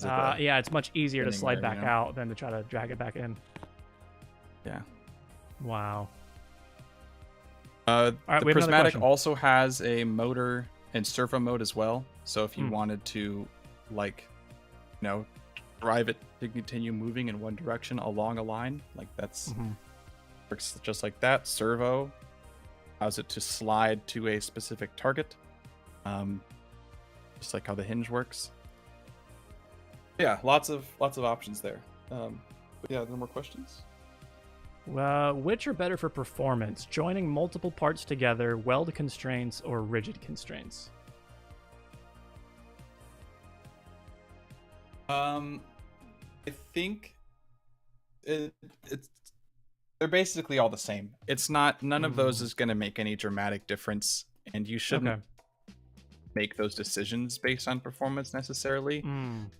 Speaker 1: Yeah, it's much easier to slide back out than to try to drag it back in.
Speaker 2: Yeah.
Speaker 1: Wow.
Speaker 2: The Prismatic also has a motor and servo mode as well. So if you wanted to, drive it to continue moving in one direction along a line, that's works just like that. Servo allows it to slide to a specific target, just like how the hinge works. Yeah, lots of options there. But yeah, no more questions.
Speaker 1: Which are better for performance? Joining multiple parts together, weld constraints, or rigid constraints?
Speaker 2: I think it's they're basically all the same. It's not, none of those is going to make any dramatic difference, and you shouldn't make those decisions based on performance necessarily.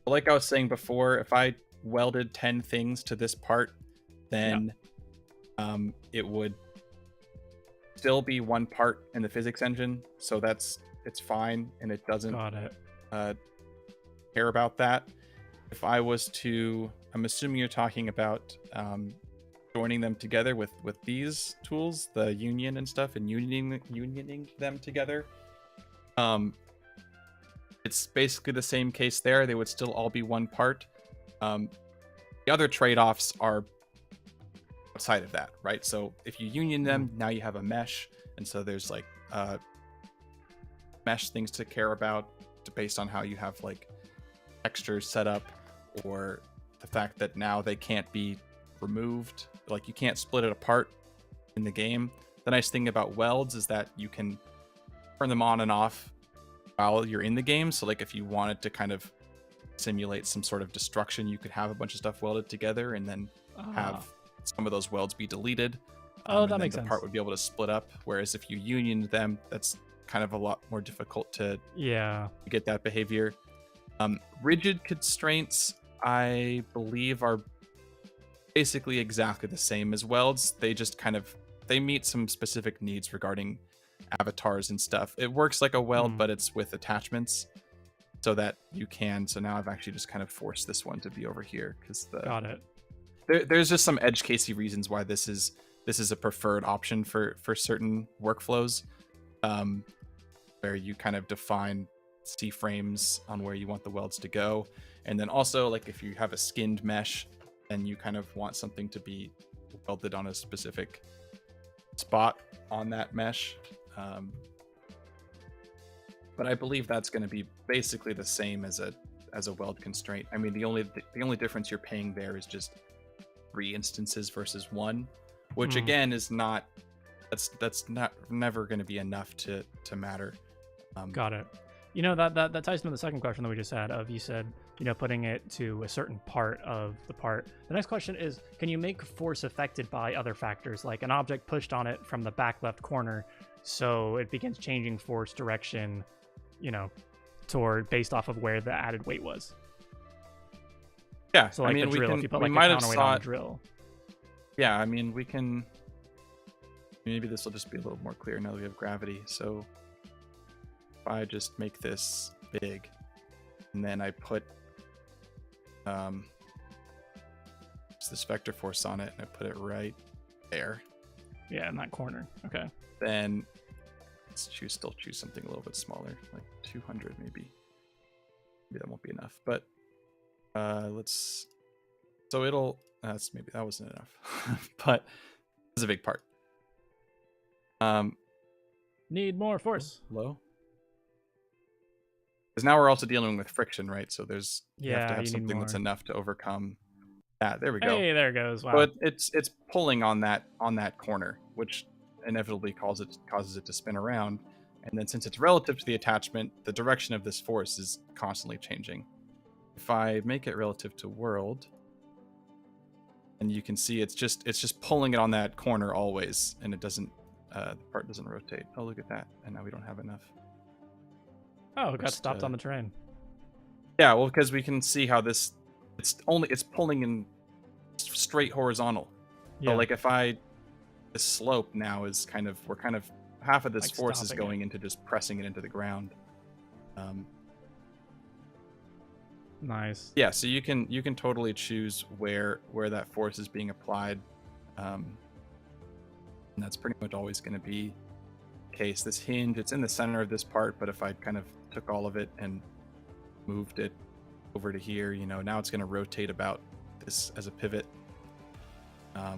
Speaker 2: But like I was saying before, if I welded 10 things to this part, then it would still be one part in the physics engine, so it's fine, and it doesn't care about that. If I was to, I'm assuming you're talking about joining them together with these tools, the union and stuff, and unioning them together. It's basically the same case there. They would still all be one part. The other trade-offs are outside of that, right? So if you union them, now you have a mesh, and so there's mesh things to care about based on how you have textures set up, or the fact that now they can't be removed, you can't split it apart in the game. The nice thing about welds is that you can turn them on and off while you're in the game. So if you wanted to kind of simulate some sort of destruction, you could have a bunch of stuff welded together and then have some of those welds be deleted.
Speaker 1: That makes sense.
Speaker 2: The part would be able to split up, whereas if you unioned them, that's kind of a lot more difficult to get that behavior. Rigid constraints, I believe, are basically exactly the same as welds. They just they meet some specific needs regarding avatars and stuff. It works like a weld, but it's with attachments, so that you can. So now I've actually just kind of forced this one to be over here, because
Speaker 1: got it.
Speaker 2: There's just some edge casey reasons why this is a preferred option for certain workflows, where you kind of define C-frames on where you want the welds to go. And then also, if you have a skinned mesh, then you kind of want something to be welded on a specific spot on that mesh. But I believe that's going to be basically the same as a weld constraint. I mean, the only difference you're paying there is just 3 instances versus 1, which again is not that's never going to be enough to matter.
Speaker 1: Got it. You know, that ties into the second question that we just had of, you said, you know, putting it to a certain part of the part. The next question is, can you make force affected by other factors, like an object pushed on it from the back left corner, so it begins changing force direction, you know, toward based off of where the added weight was?
Speaker 2: Yeah,
Speaker 1: So like
Speaker 2: I mean,
Speaker 1: the drill,
Speaker 2: we
Speaker 1: if you put
Speaker 2: we
Speaker 1: like a
Speaker 2: might have
Speaker 1: counterweight on
Speaker 2: saw
Speaker 1: a drill.
Speaker 2: Yeah, I mean, we can. Maybe this will just be a little more clear now that we have gravity. So if I just make this big, and then I put this vector force on it, and I put it right there.
Speaker 1: Yeah, in that corner. Okay.
Speaker 2: Then let's still choose something a little bit smaller, like 200 maybe. Maybe that won't be enough, but let's. So it'll. Maybe that wasn't enough, but it's a big part.
Speaker 1: Need more force.
Speaker 2: Low. Because now we're also dealing with friction, right? So you have to have something that's enough to overcome that. There we go.
Speaker 1: Hey, there it goes. Wow.
Speaker 2: So it's pulling on that corner, which inevitably causes it to spin around. And then since it's relative to the attachment, the direction of this force is constantly changing. If I make it relative to world, and you can see it's just pulling it on that corner always, and it doesn't the part doesn't rotate. Oh, look at that. And now we don't have enough.
Speaker 1: Oh, it got stopped on the train.
Speaker 2: Yeah, well, because we can see how it's pulling in straight horizontal. Yeah. So like if this slope now is we're kind of half of this like force is going into just pressing it into the ground.
Speaker 1: Nice.
Speaker 2: Yeah, so you can totally choose where that force is being applied. And that's pretty much always going to be the case. This hinge, it's in the center of this part, but if I kind of took all of it and moved it over to here, you know, now it's going to rotate about this as a pivot. I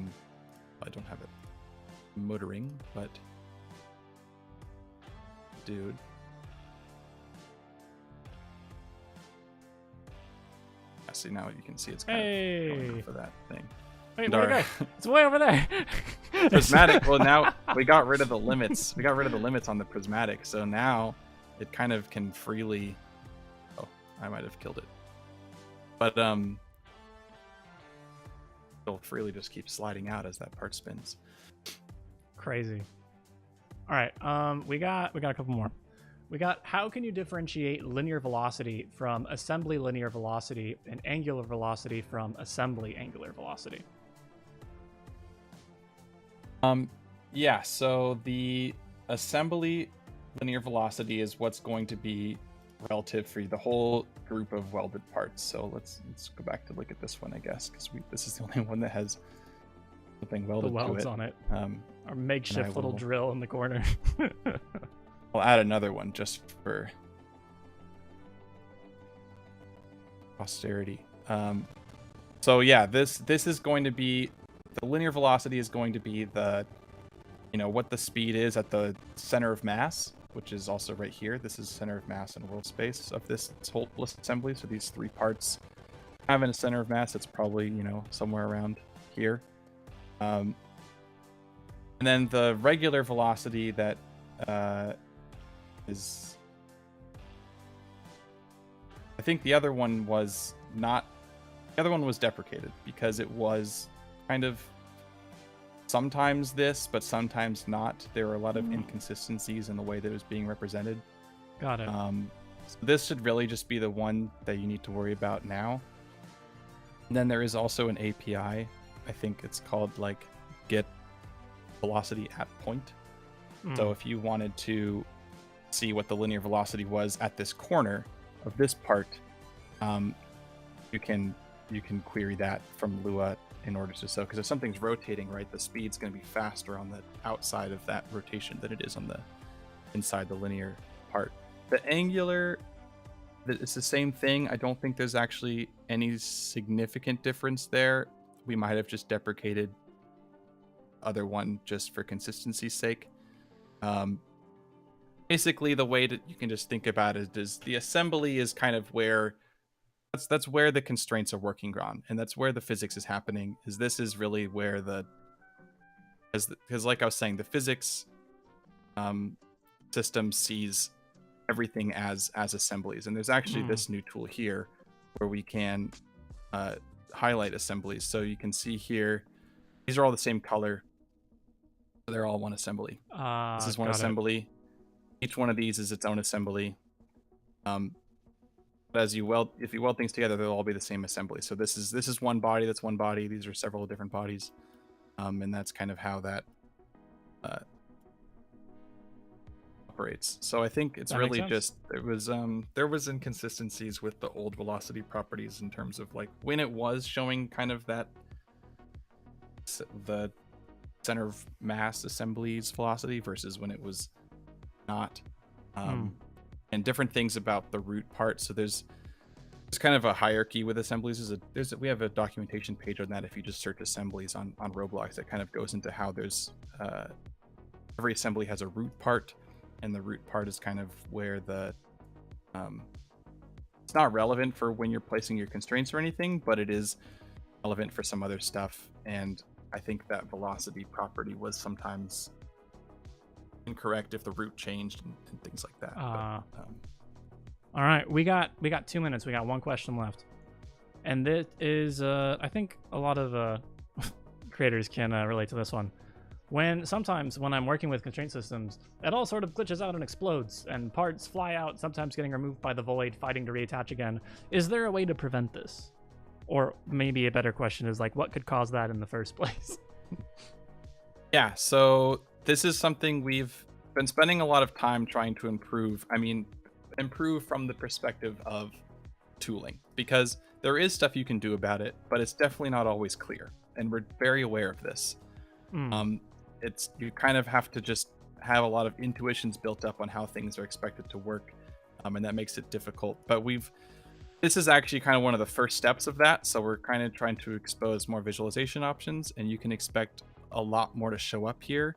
Speaker 2: don't have it motoring, but dude. See, now you can see it's kind of going for that thing.
Speaker 1: Wait, it's way over there.
Speaker 2: Prismatic. Well, now we got rid of the limits. We got rid of the limits on the prismatic, so now it kind of can freely. Oh, I might have killed it, but it'll freely just keep sliding out as that part spins.
Speaker 1: Crazy. All right, we got a couple more. We got, how can you differentiate linear velocity from assembly linear velocity and angular velocity from assembly angular velocity?
Speaker 2: Yeah, so the assembly linear velocity is what's going to be relative for the whole group of welded parts. So let's go back to look at this one, I guess, because this is the only one that has something welded to it. The welds
Speaker 1: on it. Our makeshift little drill in the corner.
Speaker 2: I'll add another one just for posterity. So yeah, this is going to be, the linear velocity is going to be the, you know, what the speed is at the center of mass, which is also right here. This is center of mass and world space of this whole assembly. So these three parts having a center of mass, it's probably, you know, somewhere around here. And then the regular velocity that is, I think the other one was deprecated because it was kind of sometimes this, but sometimes not. There were a lot of inconsistencies in the way that it was being represented.
Speaker 1: Got it.
Speaker 2: So this should really just be the one that you need to worry about now. And then there is also an API. I think it's called like get velocity at point. So if you wanted to see what the linear velocity was at this corner of this part, you can query that from Lua in order to so, because if something's rotating, right, the speed's going to be faster on the outside of that rotation than it is on the inside the linear part. The angular, it's the same thing. I don't think there's actually any significant difference there. We might have just deprecated other one just for consistency's sake. Basically, the way that you can just think about it is the assembly is kind of where that's where the constraints are working on, and that's where the physics is happening. This is really where the because like I was saying, the physics system sees everything as assemblies, and there's actually this new tool here where we can highlight assemblies. So you can see here, these are all the same color. They're all one assembly. This is one assembly. Each one of these is its own assembly. But if you weld things together, they'll all be the same assembly. So this is one body. That's one body. These are several different bodies, and that's kind of how that operates. So I think it's really just there was inconsistencies with the old velocity properties in terms of like when it was showing kind of that the center of mass assemblies velocity versus when it was not, and different things about the root part. So there's kind of a hierarchy with assemblies. We have a documentation page on that. If you just search assemblies on Roblox, that kind of goes into how there's every assembly has a root part, and the root part is kind of where the it's not relevant for when you're placing your constraints or anything, but it is relevant for some other stuff. And I think that velocity property was sometimes incorrect if the root changed and things like that.
Speaker 1: All right, we got 2 minutes. We got one question left, and it is I think a lot of creators can relate to this one. Sometimes when I'm working with constraint systems, it all sort of glitches out and explodes, and parts fly out, sometimes getting removed by the void, fighting to reattach again. Is there a way to prevent this? Or maybe a better question is like, what could cause that in the first place?
Speaker 2: Yeah, so this is something we've been spending a lot of time trying to improve. I mean, improve from the perspective of tooling, because there is stuff you can do about it, but it's definitely not always clear, and we're very aware of this. You kind of have to just have a lot of intuitions built up on how things are expected to work, and that makes it difficult. But this is actually kind of one of the first steps of that, so we're kind of trying to expose more visualization options, and you can expect a lot more to show up here,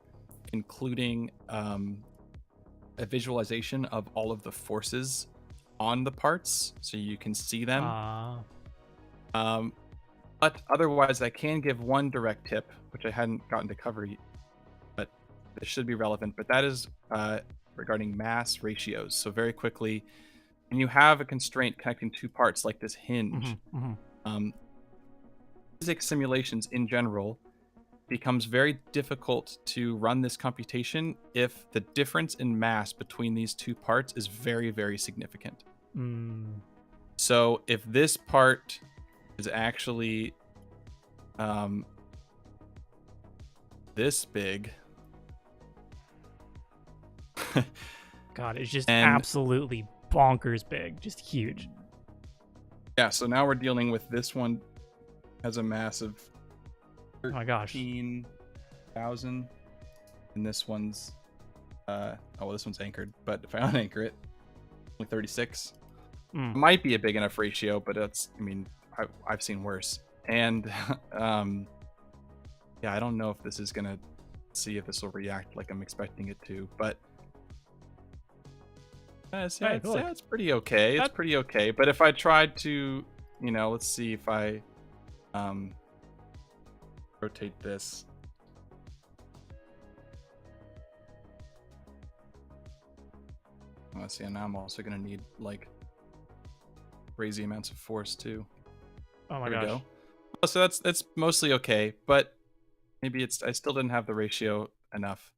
Speaker 2: including a visualization of all of the forces on the parts so you can see them. But otherwise, I can give one direct tip, which I hadn't gotten to cover yet, but this should be relevant. But that is regarding mass ratios. So very quickly, when you have a constraint connecting two parts like this hinge, physics simulations in general becomes very difficult to run this computation if the difference in mass between these two parts is very, very significant. So if this part is actually this big,
Speaker 1: God, it's just absolutely bonkers big, just huge.
Speaker 2: Yeah, so now we're dealing with this one has a mass of 13,000, and this one's this one's anchored, but if I unanchor it, only 36. It might be a big enough ratio, but I've seen worse. And yeah, I don't know if this is gonna see if this will react like I'm expecting it to, but it's pretty okay. It's pretty okay. But if I tried to, let's see if I rotate this. Let's see, and now I'm also gonna need like crazy amounts of force too.
Speaker 1: Oh my gosh.
Speaker 2: Go. So that's mostly okay, but maybe I still didn't have the ratio enough.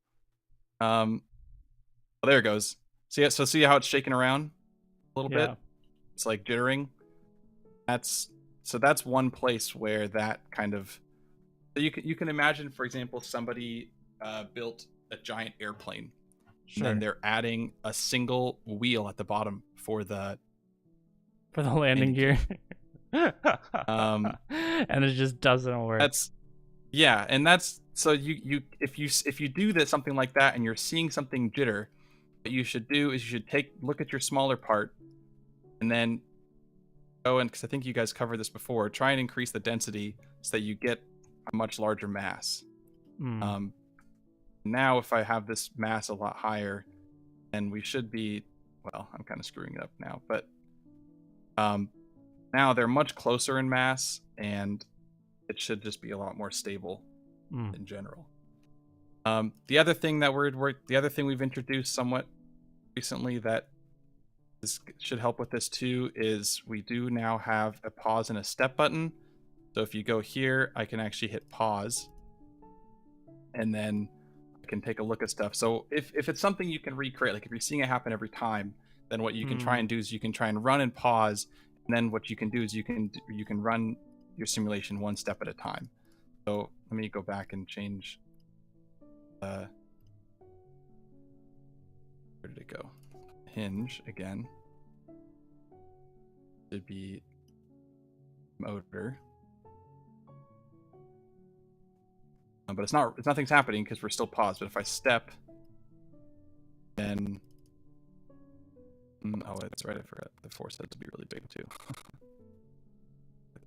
Speaker 2: Well, there it goes. See how it's shaking around a little bit? It's like jittering. That's one place where that kind of, so you can imagine, for example, somebody built a giant airplane, and then they're adding a single wheel at the bottom for the
Speaker 1: landing gear. And it just doesn't work. So if you do that, something like that, and you're seeing something jitter, what you should do is you should look at your smaller part, and then go and, because I think you guys covered this before, try and increase the density so that you get a much larger mass. Now if I have this mass a lot higher, then we should be, well, I'm kind of screwing it up now, but now they're much closer in mass, and it should just be a lot more stable in general.
Speaker 2: The other thing that we've introduced somewhat recently that should help with this too is we do now have a pause and a step button. So if you go here, I can actually hit pause, and then I can take a look at stuff. So if it's something you can recreate, like if you're seeing it happen every time, then what you can try and do is you can try and run and pause, and then what you can do is you can run your simulation one step at a time. So let me go back and change. Where did it go? Hinge again. It'd be motor. But nothing's happening because we're still paused. But if I step, then oh, that's right. I forgot the force had to be really big too.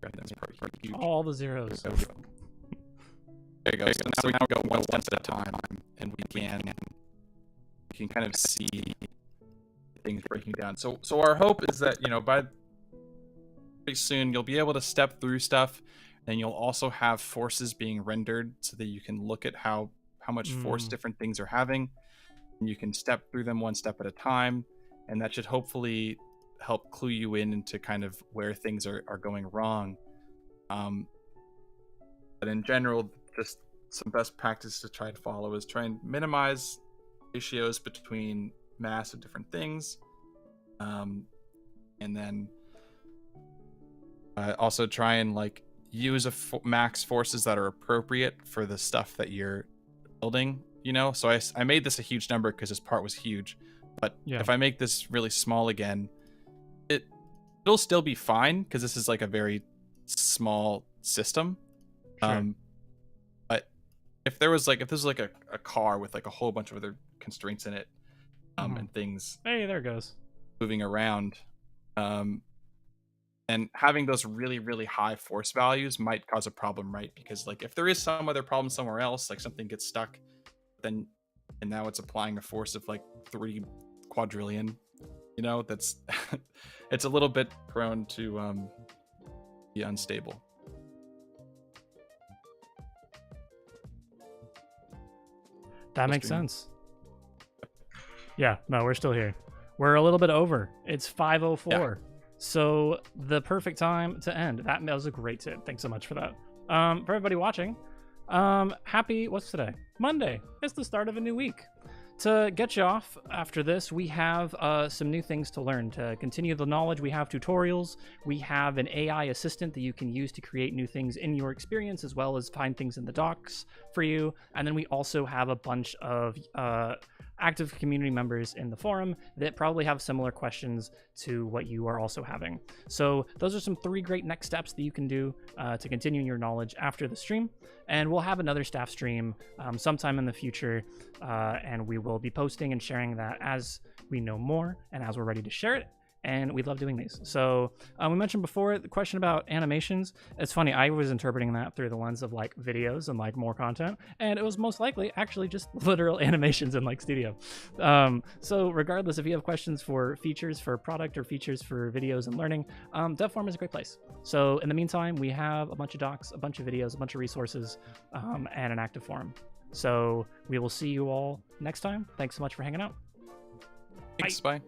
Speaker 2: That's probably huge.
Speaker 1: All the zeros.
Speaker 2: There you go. So now we go one step at a time, and we can kind of see things breaking down. So our hope is that by pretty soon you'll be able to step through stuff. Then you'll also have forces being rendered so that you can look at how much force different things are having. And you can step through them one step at a time. And that should hopefully help clue you into kind of where things are going wrong. But in general, just some best practice to try to follow is try and minimize ratios between mass of different things. And then also try and use max forces that are appropriate for the stuff that you're building, So I made this a huge number because this part was huge, but if I make this really small again, it'll still be fine because this is a very small system. Sure. But if there was a car with a whole bunch of other constraints in it, and things,
Speaker 1: hey, there it goes,
Speaker 2: moving around, and having those really, really high force values might cause a problem, right? Because if there is some other problem somewhere else, something gets stuck, and now it's applying a force of 3 quadrillion, that's it's a little bit prone to be unstable.
Speaker 1: That makes sense. Yeah, no, we're still here. We're a little bit over. It's 5:04. Yeah. So the perfect time to end. That was a great tip. Thanks so much for that. For everybody watching, what's today? Monday. It's the start of a new week. To get you off after this, we have some new things to learn. To continue the knowledge, we have tutorials. We have an AI assistant that you can use to create new things in your experience, as well as find things in the docs for you. And then we also have a bunch of active community members in the forum that probably have similar questions to what you are also having. So those are some 3 great next steps that you can do to continue your knowledge after the stream. And we'll have another staff stream sometime in the future, and we will be posting and sharing that as we know more and as we're ready to share it. And we love doing these. So we mentioned before the question about animations. It's funny, I was interpreting that through the lens of videos and more content, and it was most likely actually just literal animations in Studio. So regardless, if you have questions for features for product or features for videos and learning, DevForum is a great place. So in the meantime, we have a bunch of docs, a bunch of videos, a bunch of resources, and an active forum. So we will see you all next time. Thanks so much for hanging out.
Speaker 2: Thanks, bye.